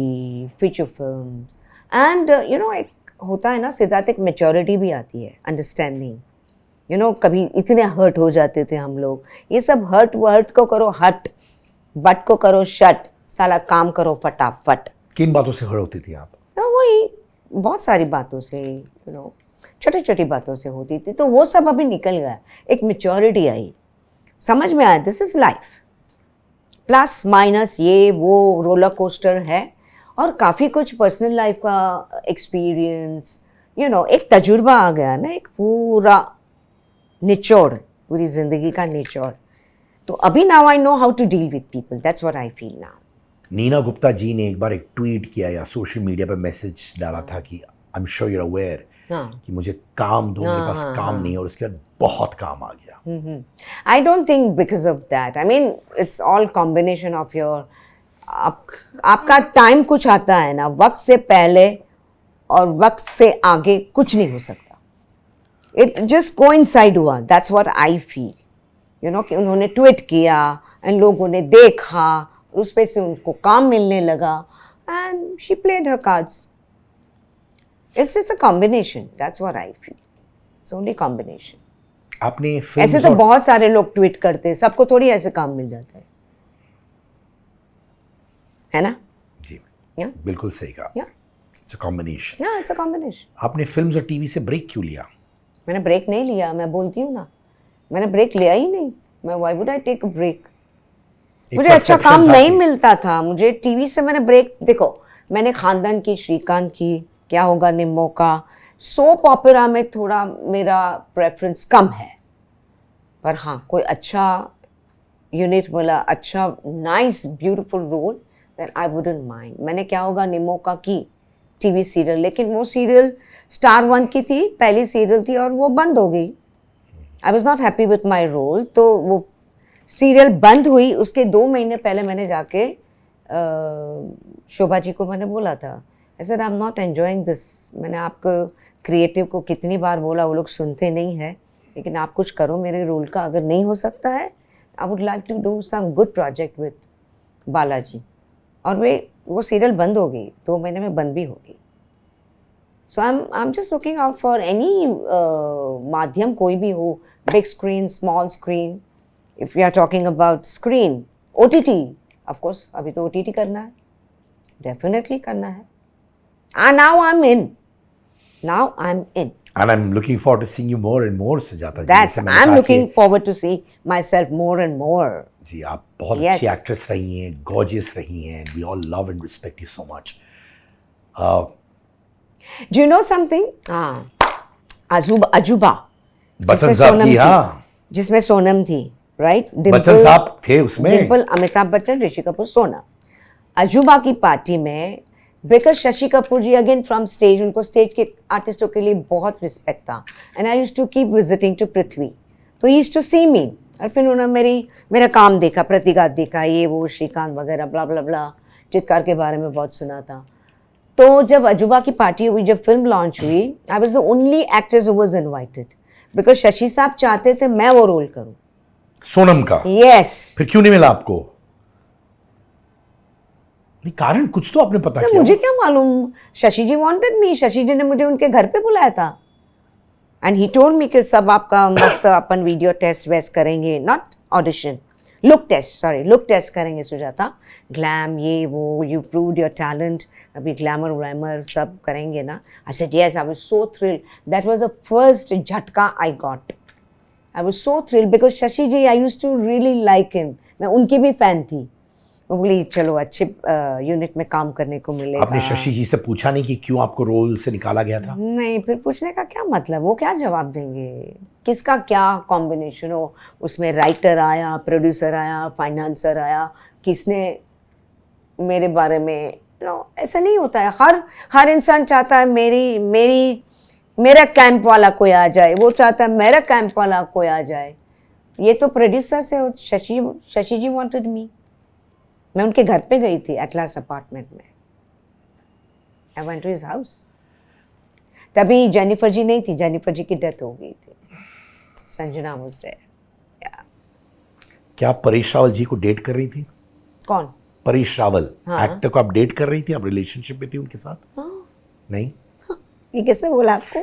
feature films, and you know, एक होता है ना सिद्धार्थ, एक मेच्योरिटी भी आती है, अंडरस्टैंडिंग. यू नो कभी इतने हर्ट हो जाते थे हम लोग. ये सब हर्ट को करो हट, बट को करो शट, साला काम करो फटाफट. किन बातों से हर्ट होती थी आप? वही बहुत सारी बातों से, यू नो, छोटी छोटी बातों से होती थी. तो वो सब अभी निकल गया. एक मेच्योरिटी आई, समझ में आया this is life, plus minus ये वो रोलर कोस्टर है, और काफ़ी कुछ पर्सनल लाइफ का एक्सपीरियंस, यू नो, एक तजुर्बा आ गया ना, एक पूरा निचोड़, पूरी ज़िंदगी का निचोड़. तो अभी now I know how to deal with people. That's what I feel now. Neena Gupta ji ने एक बार एक ट्वीट किया या सोशल मीडिया पे मैसेज डाला था कि I am sure you are aware कि मुझे काम दो, मेरे पास काम नहीं है, और उसके बाद बहुत काम आ गया. I don't think because of that. I mean it's all combination of your, आपका टाइम कुछ आता है ना, वक्त से पहले और वक्त से आगे कुछ नहीं हो सकता. इट जस्ट कोइंसाइड हुआ. That's what I feel. You know कि उन्होंने ट्वीट किया एंड लोगों ने देखा, उस पे से उनको काम मिलने लगा, and she played her cards. It's just a combination. That's what I feel. It's only combination. आपने ऐसे तो बहुत सारे लोग ट्वीट करते हैं, सबको थोड़ी ऐसे काम मिल जाता है ना? जी, Yeah. बिल्कुल सही कहा. It's a combination. It's a combination. आपने फिल्म्स और टीवी से ब्रेक क्यों लिया? मैंने ब्रेक नहीं लिया, मैं बोलती हूँ ना, मैंने ब्रेक लिया ही नहीं. मैं why would I take a break? मुझे अच्छा काम नहीं मिलता था. मुझे टीवी से मैंने ब्रेक, देखो मैंने खानदान की, श्रीकांत की, क्या होगा निम्मो का, सोप ओपेरा में थोड़ा मेरा प्रेफरेंस कम है. पर हाँ, कोई अच्छा यूनिट मिला, अच्छा nice beautiful role, then I wouldn't mind. मैंने क्या होगा निम्मो का की टीवी सीरियल, लेकिन वो सीरियल स्टार 1 की थी, पहली सीरियल थी, और वो बंद हो गई. I was not happy with my role. तो वो सीरियल बंद हुई, उसके 2 महीने पहले मैंने जाके शोभा जी को मैंने बोला था, I said I am not enjoying this. मैंने आपको क्रिएटिव को कितनी बार बोला, वो लोग सुनते नहीं है, लेकिन आप कुछ करो मेरे रोल का, अगर नहीं हो सकता है I would like to do some good project with Balaji. और वो सीरियल बंद हो गई, 2 महीने में बंद भी हो गई। So I am just looking out for any माध्यम, कोई भी हो, big screen, small screen. If you are talking about screen, OTT, of course अभी तो OTT करना है, डेफिनेटली करना है। And now I'm in. And I'm looking forward to seeing you more and more, Sujata ji. That's, जैसे मैंने I'm कहा looking कि- forward to see myself more and more. जी, आप बहुत Yes. अच्छी एक्ट्रेस रही हैं, गॉर्जियस रही हैं, we all love and respect you so much. Do you know something? अजूबा, बच्चन साहब की, हाँ, जिसमें सोनम थी, राइट? बच्चन साहब थे उसमें। डिम्पल, अमिताभ बच्चन, ऋषि कपूर, सोनम। अजूबा की पार्टी में, because Shashi Kapoor ji again from stage, उनको स्टेज के आर्टिस्टों के लिए बहुत रिस्पेक्ट था, and I used to keep visiting to Prithvi, तो ही यूज्ड टू सी मी। और फिर उन्होंने मेरा काम देखा, प्रतिघात देखा, ये वो श्रीकांत वगैरह ब्ला ब्ला ब्ला, चित्कार के बारे में बहुत सुना था। तो जब अजूबा की पार्टी हुई, जब फिल्म लॉन्च हुई, I was the only actress who was invited, because Shashi साहब चाहते थे मैं वो रोल करूं। सोनम का? यस। फिर क्यों नहीं मिला आपको? नहीं, कारण कुछ तो आपने पता तो किया। मुझे क्या मालूम, शशि जी वांटेड मी, शशि जी ने मुझे उनके घर पे बुलाया था, एंड ही टोल्ड मी कि सब आपका मस्त अपन वीडियो टेस्ट वेस्ट करेंगे, नॉट ऑडिशन, लुक टेस्ट करेंगे सुजाता, ग्लैम ये वो, यू प्रूव्ड योर टैलेंट, अभी ग्लैमर व्लैमर सब करेंगे ना। I said yes, I was so thrilled, that was the first झटका I got. I was so thrilled because Shashi ji, I used to really like him, मैं उनकी भी फैन थी। वो बोली चलो अच्छे यूनिट में काम करने को मिलेगा। आपने शशि जी से पूछा नहीं कि क्यों आपको रोल से निकाला गया था? नहीं, फिर पूछने का क्या मतलब, वो क्या जवाब देंगे, किसका क्या कॉम्बिनेशन हो, उसमें राइटर आया, प्रोड्यूसर आया, फाइनेंसर आया, किसने मेरे बारे में, ऐसा नहीं होता है। हर इंसान चाहता है मेरा कैंप वाला कोई आ जाए, वो चाहता है मेरा कैंप वाला कोई आ जाए। ये तो प्रोड्यूसर से हो। शशि जी वांटेड मी, मैं उनके घर पे गई थी, एटलास अपार्टमेंट में। I went to his house. तभी जेनिफर जी नहीं थी, जेनिफर जी की डेथ हो गई थी। Sanjana was there. क्या आप परेश रावल जी को डेट कर रही थी? कौन? परेश रावल हाँ। एक्टर को आप डेट कर रही थी? आप रिलेशनशिप में थी उनके साथ? हाँ। नहीं, ये किसने बोला आपको?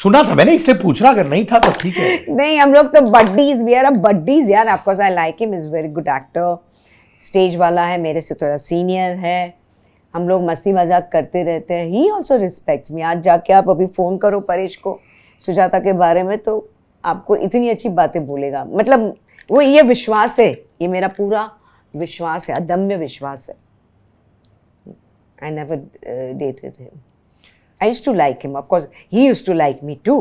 सुना था मैंने, इसलिए पूछ रहा, अगर नहीं था तो ठीक है। नहीं, हम लोग तो बड्डीज, वी आर बड्डीज यार। Of course I like him, is very good actor, stage वाला है, मेरे से थोड़ा सीनियर है, हम लोग मस्ती मजाक करते रहते हैं। ही ऑल्सो रिस्पेक्ट्स मी। आज जाके आप अभी फ़ोन करो परेश को सुजाता के बारे में, तो आपको इतनी अच्छी बातें बोलेगा। मतलब वो ये विश्वास है, ये मेरा पूरा विश्वास है, अदम्य विश्वास है। I never dated him. I used to like him, of course he used to like me too,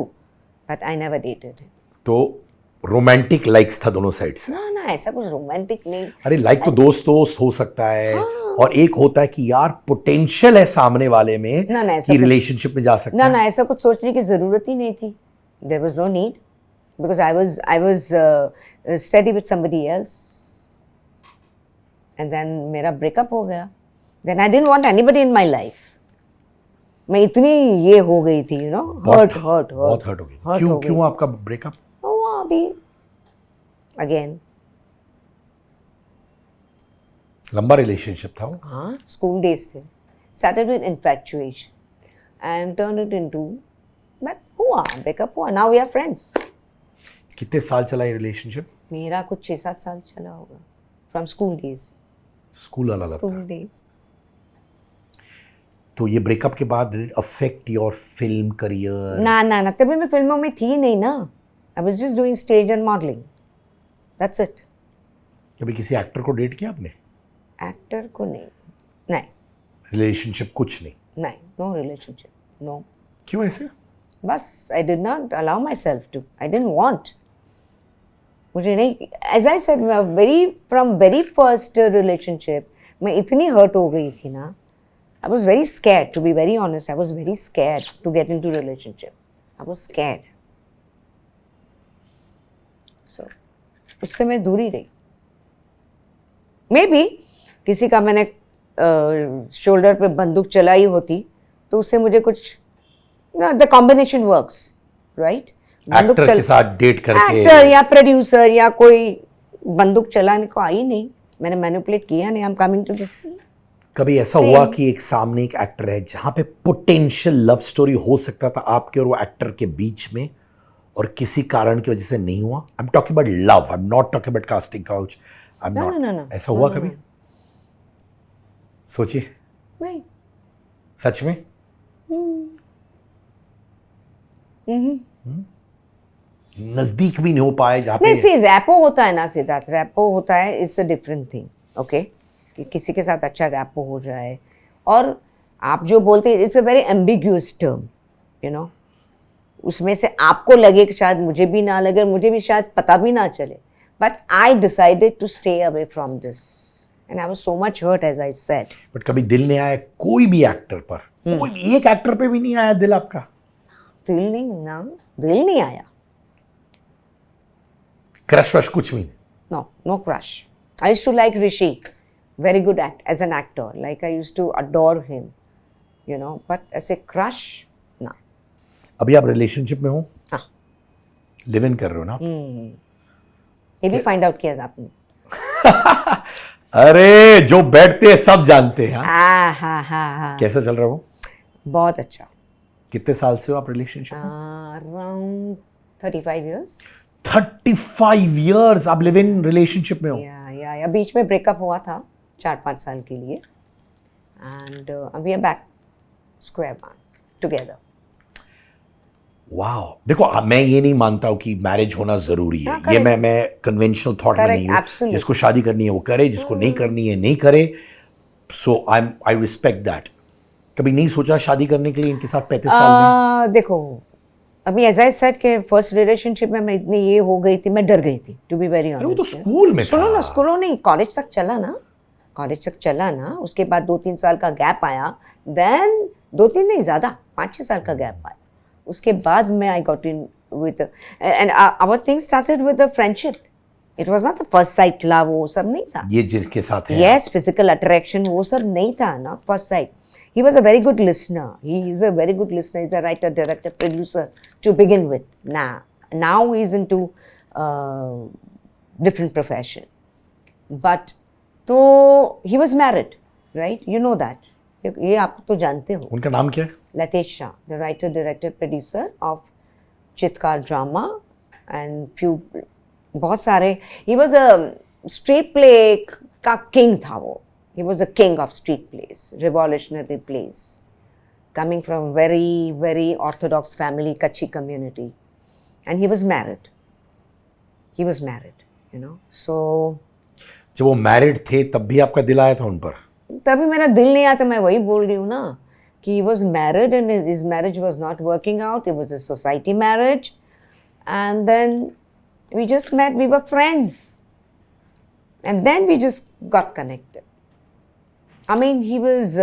but I never dated him. तो रोमांटिक लाइक्स था दोनों साइड से? ना, ऐसा कुछ रोमांटिक नहीं। अरे लाइक तो दोस्त हो सकता है, और एक होता है कि यार पोटेंशियल है सामने वाले में ना, ऐसा कि कुछ- रिलेशनशिप में जा सकता है। ना, ऐसा कुछ सोचने की ज़रूरत ही नहीं थी। There was no need, because I was steady with somebody else, and then मेरा ब्रेकअप हो गया। Then I didn't want anybody in my life. मैं इतनी ये हो गई थी, बहुत हर्ट हो गई। क्यों आपका ब्रेकअप हुआ अभी अगेन? लंबा रिलेशनशिप था वो? हाँ, स्कूल डेज थे। Started with infatuation and turned it into, but हुआ, ब्रेकअप हुआ, now we are friends। कितने साल चला ये रिलेशनशिप? मेरा कुछ 6-7 साल चला होगा, फ्रॉम स्कूल डेज। स्कूल अलग स्कूल था। डेज। तो ये ब्रेकअप के बाद अफेक्ट योर फिल्म करियर? ना, तभी मैं फिल्मों में थी नहीं ना। I was just doing stage and modelling, that's it. कभी किसी एक्टर को डेट किया आपने? एक्टर को नहीं, रिलेशनशिप कुछ नहीं? No relationship, no. क्यों ऐसे? बस I did not allow myself to, I didn't want. मुझे नहीं, as I said, from very first relationship मैं इतनी हर्ट हो गई थी ना। I was very scared, to be very honest, I was very scared to get into relationship. I was scared, so उससे मैं दूरी रही। मे बी किसी का मैंने शोल्डर पे बंदूक चलाई होती तो उससे मुझे कुछ No, the combination works, right? Actor के साथ डेट करके एक्टर या प्रोड्यूसर या कोई बंदूक चलाने को आई नहीं, मैंने मैनिपुलेट किया नहीं, I am coming to this. कभी ऐसा हुआ कि एक सामने एक एक्टर है जहां पे पोटेंशियल लव स्टोरी हो सकता था आपके और वो एक्टर के बीच में, और किसी कारण की वजह से नहीं हुआ? आई am talking about love, I am not talking about casting couch, I am No, not. no, no. ऐसा हुआ कभी? सोचिए, नहीं। सच में? नजदीक भी नहीं हो पाए जहां नहीं, पे? सी रैपो होता है ना सिद्धार्थ, रैपो होता है, it's a different thing, okay, कि किसी के साथ अच्छा रैपो हो जाए। और आप जो बोलते हैं it's a very ambiguous term, you know, उसमें से आपको लगे कि शायद मुझे भी ना लगे, मुझे भी शायद पता भी ना चले, but I decided to stay away from this and I was so much hurt as I said. But कभी दिल नहीं आया कोई भी एक्टर पर? कोई भी एक एक्टर पे भी नहीं आया दिल आपका? दिल नहीं आया। क्रश वश कुछ भी नहीं? No, no crush. I used to like Rishi, very good as an actor. Like I used to adore him, you know. But as a crush, no. अभी आप रिलेशनशिप में हो? हाँ। लिव इन कर रहे हो ना? ये भी फाइंड आउट किया था आपने? अरे जो बैठते हैं सब जानते हैं। हाँ? हाँ। कैसा चल रहा है वो? बहुत अच्छा। कितने साल से हो आप रिलेशनशिप में? Around 35 years. 35 years आप लिव इन रिलेशनशिप में हो? या बीच में ब्रेकअप हुआ था 4-5 साल के लिए and we are back square one together. Wow, देखो मैं ये नहीं मानता हूँ कि मैरिज होना जरूरी है। ये मैं कन्वेंशनल थॉट में नहीं हूँ। जिसको शादी करनी है वो करे, जिसको नहीं करनी है नहीं करे। सो आई रिस्पेक्ट दैट। कभी नहीं सोचा शादी करने के लिए इनके साथ 35 साल में? देखो अभी एज आई सेड के फर्स्ट रिलेशनशिप में मैं इतनी ये हो गई थी, मैं डर गई थी टू बी वेरी ऑनेस्ट। वो तो स्कूल में सुनो था। ना, स्कूलों नहीं, कॉलेज तक चला ना, उसके बाद 2-3 साल का गैप आया, देन 2-3 नहीं ज़्यादा 5-6 साल का गैप आया, उसके बाद मैं I got in with and our thing started with the friendship. It was not the first sight love, वो सब नहीं था। ये जिसके साथ है यस, फिजिकल अट्रैक्शन वो सब नहीं था, not first sight. He was a very good listener. He is a very good listener. He's a writer, director, producer to begin with. Now he's into different profession. But तो he was married, right? You know that. ये आप तो जानते हो। उनका नाम क्या है? Latesh Shah, the writer, director, producer of चित्कार drama and few बहुत सारे। He was a street play का king था वो। He was a king of street plays, revolutionary plays, coming from very, very orthodox family, Kutchi community. And he was married. You know. So जब वो मैरिड थे तब भी आपका दिल आया था उन पर? तभी मेरा दिल नहीं आता, मैं वही बोल रही हूँ ना कि he was married and his marriage was not working out. It was a society marriage. And then we just met, we were friends. And then we just got connected. I mean, he was,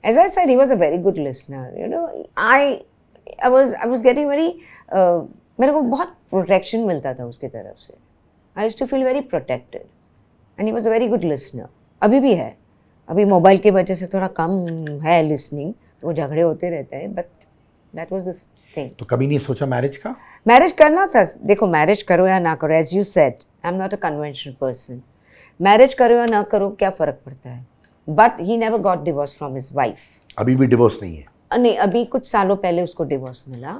as I said, he was a very good listener. You know, I was getting very, मेरे को बहुत protection मिलता था उसकी तरफ से. I used to feel very protected, and he was a very good listener. अभी भी है. अभी मोबाइल की वजह से थोड़ा कम है listening, तो वो झगड़े होते रहते हैं. But that was the thing. तो कभी नहीं सोचा मैरिज का? मैरिज करना था। देखो मैरिज करो या ना करो, as you said, I'm not a conventional person. Marriage करो या ना करो क्या फर्क पड़ता है? But he never got divorced from his wife. अभी भी डिवोर्स नहीं है? नहीं, अभी कुछ सालों पहले उसको डिवोर्स मिला,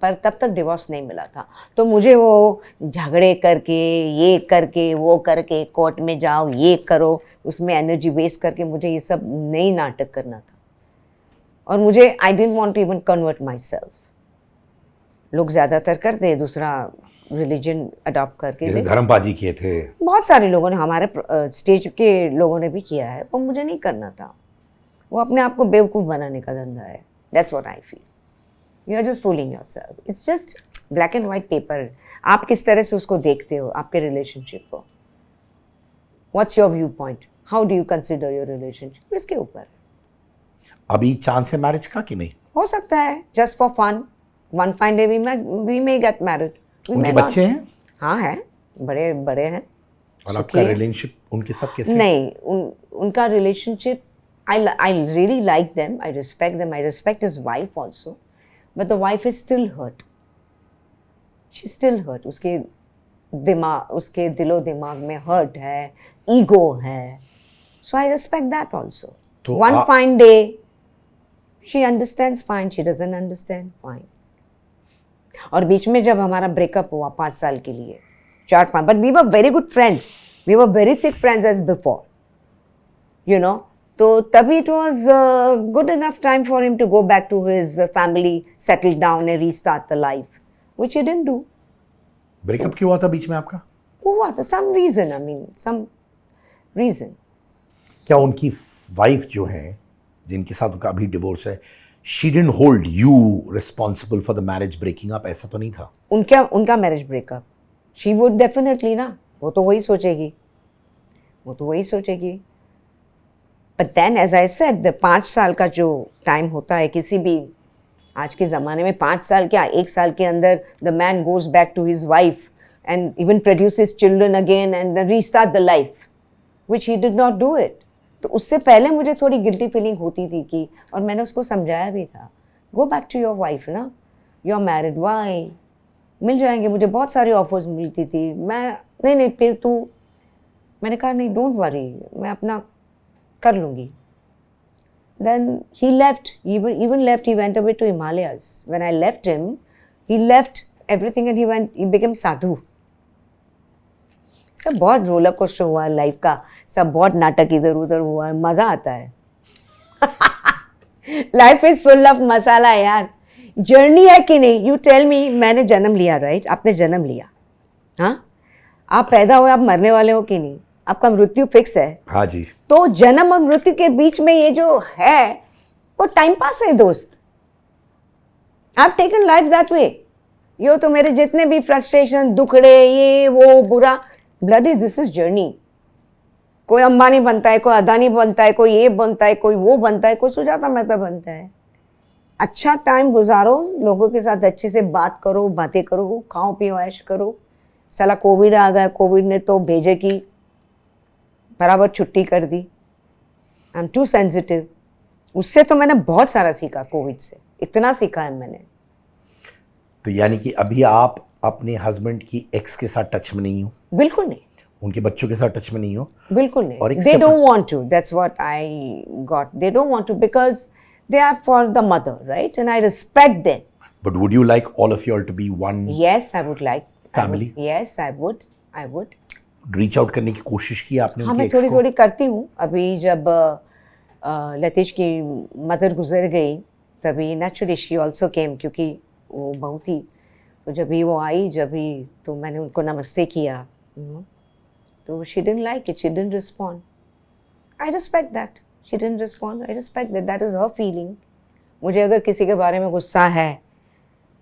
पर तब तक डिवोर्स नहीं मिला था। तो मुझे वो झगड़े करके, ये करके, वो करके, कोर्ट में जाओ, ये करो, उसमें एनर्जी वेस्ट करके मुझे ये सब नई नाटक करना था। और मुझे I didn't want to even convert myself. लोग ज़्यादातर करते हैं दूसरा रिलीजन अडॉप्ट करके। धर्मबाजी किए थे बहुत सारे लोगों ने, हमारे स्टेज के लोगों ने भी किया है, पर मुझे नहीं करना था। वो अपने आप को बेवकूफ़ बनाने का धंधा है। That's what I feel. You are just fooling yourself. It's just black and white paper. आप किस तरह से उसको देखते हो, आपके रिलेशनशिप को। What's your view point? How do you consider your relationship? इसके ऊपर। अभी चांस है मैरिज का कि नहीं? हो सकता है, just for fun, one fine day we may get married. उनके बच्चे हैं? हाँ है, बड़े बड़े हैं। और आपका रिलेशनशिप उनके साथ कैसे? नहीं, उनका relationship, I really like them, I respect them, I respect his wife also, but the wife is still hurt. She's still hurt. उसके दिलो दिमाग में hurt है, ego है. So I respect that also. तो One fine day, she understands, fine. She doesn't understand, fine. और बीच में जब हमारा ब्रेकअप हुआ 5 साल के लिए, 4-5, but we were very good friends. We were very thick friends as before. You know, तो तभी it was good enough time for him to go back to his family, settle down and restart the life, which he didn't do. Breakup क्यों हुआ था बीच में आपका? हुआ था, some reason, I mean, some reason. क्या उनकी वाइफ जो है, जिनके साथ उनका अभी डिवोर्स है, she didn't hold you responsible for the marriage breaking up, ऐसा तो नहीं था? उनका marriage breakup, she would definitely ना, वो तो वही सोचेगी. But then as I said, the 5 साल का जो टाइम होता है किसी भी आज के ज़माने में, 5 साल क्या 1 साल के अंदर the man goes back to his wife and even produces children again and then restart the life, which he did not do it. तो उससे पहले मुझे थोड़ी गिल्टी फीलिंग होती थी कि, और मैंने उसको समझाया भी था, go back to your wife ना, यू आर मैरिड, वाई, मिल जाएंगे. मुझे बहुत सारी ऑफर्स मिलती थी, मैं नहीं फिर तू, मैंने कहा नहीं, डोंट वरी, मैं अपना कर लूँगी. Then he left, even left, he went away to Himalayas. When I left him, he left everything and he became sadhu. सब बहुत रोलर कोस्टर हुआ है लाइफ का, सब बहुत नाटक इधर उधर हुआ है, मज़ा आता है. लाइफ इज फुल ऑफ मसाला यार. जर्नी है कि नहीं, यू टेल मी. मैंने जन्म लिया, राइट? आपने जन्म लिया, हाँ? आप पैदा हुए, आप मरने वाले हो कि नहीं? आपका मृत्यु फिक्स है. हाँ जी. तो जन्म और मृत्यु के बीच में ये जो है वो टाइम पास है दोस्त. I have taken life that way. यो तो मेरे जितने भी फ्रस्ट्रेशन, दुखड़े, ये वो बुरा, ब्लडी, दिस इज जर्नी. कोई अंबानी बनता है, कोई अदानी बनता है, कोई ये बनता है, कोई वो बनता है, कोई सुजाता मेहता बनता है. अच्छा टाइम गुजारो, लोगों के साथ अच्छे से बात करो, बातें करो, खाओ पियो, ऐश करो. साला कोविड आ गया, कोविड ने तो भेजे की बराबर छुट्टी कर दी. I am too sensitive. उससे तो मैंने बहुत सारा सीखा, कोविड से इतना सीखा है मैंने. तो यानी कि अभी आप अपने हस्बैंड की एक्स के साथ टच में नहीं हो? बिल्कुल नहीं. उनके बच्चों के साथ टच में नहीं हो? बिल्कुल नहीं. और they don't want to, that's what I got. They don't want to because they are for the mother, right? And I respect them. But would you like all of you all to be one? Yes, I would like. Family? Yes, I would. Reach out करने की कोशिश की आपने? हाँ, मैं थोड़ी करती हूँ. अभी जब लतीश की मदर गुजर गई तभी नेचुरली शी ऑल्सो केम, क्योंकि वो बहू थी. तो जब भी वो आई, तो मैंने उनको नमस्ते किया, तो she didn't like it, she didn't respond. I respect that. She didn't respond. I respect that is her feeling. मुझे अगर किसी के बारे में गुस्सा है,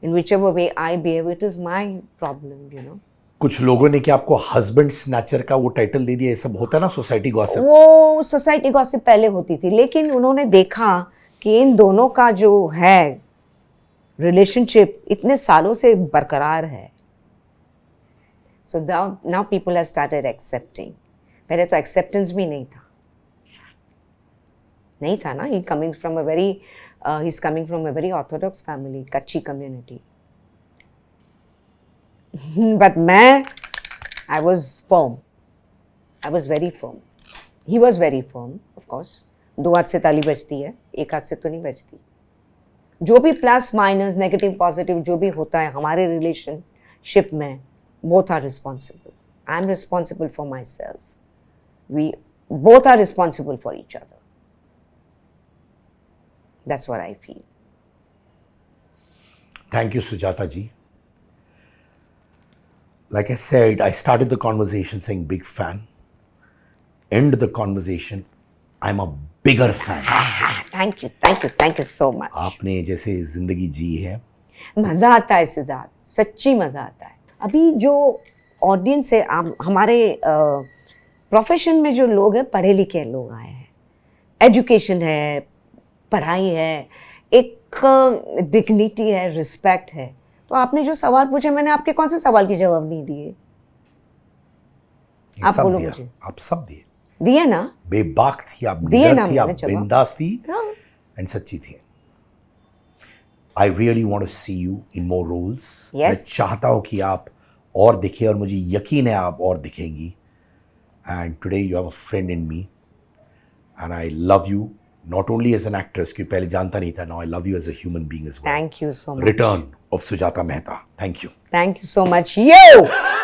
in whichever way I behave, it is my problem, you know. कुछ लोगों ने क्या आपको हस्बैंड स्नैचर का वो टाइटल दे दिया? ये सब होता है ना सोसाइटी गॉसिप. वो सोसाइटी गॉसिप पहले होती थी, लेकिन उन्होंने देखा कि इन दोनों का जो है रिलेशनशिप इतने सालों से बरकरार है. So now people have started accepting. पहले तो एक्सेप्टेंस भी नहीं था ना. He is coming from a very Orthodox family, कच्ची community. But I was firm. I was very firm. He was very firm, of course. 2 हाथ से ताली बजती है, 1 हाथ से तो नहीं बजती. जो भी प्लस माइनस, नेगेटिव पॉजिटिव जो भी होता है हमारे रिलेशनशिप में, both are responsible. I am responsible for myself. We both are responsible for each other. That's what I feel. Thank you, Sujata ji. Like I said, I started the conversation saying big fan. End the conversation, I'm a bigger fan. Thank you so much. आपने जैसे जिंदगी जी है. मज़ा आता है सिद्धार्थ, सच्ची मज़ा आता है. अभी जो ऑडियंस है, हमारे प्रोफेशन में जो लोग हैं, पढ़े लिखे लोग आए हैं. एजुकेशन है, पढ़ाई है, एक डिग्निटी है, रिस्पेक्ट है. तो आपने जो सवाल पूछे, मैंने आपके कौन से सवाल के जवाब नहीं दिए? आप बोलो मुझे. आप सब दिए ना. बेबाक थी आप, निडर थी आप, बिंदास थी, एंड सच्ची थी. I really want to see you in more roles. Yes. मैं चाहता हूँ कि आप और दिखे, और मुझे यकीन है आप और दिखेंगी. And today you have a friend in me, and I love you not only as an actress, क्योंकि पहले जानता नहीं था. Now I love you as a human being as well. Thank you so much. Return of Sujata Mehta. Thank you. Thank you so much. You!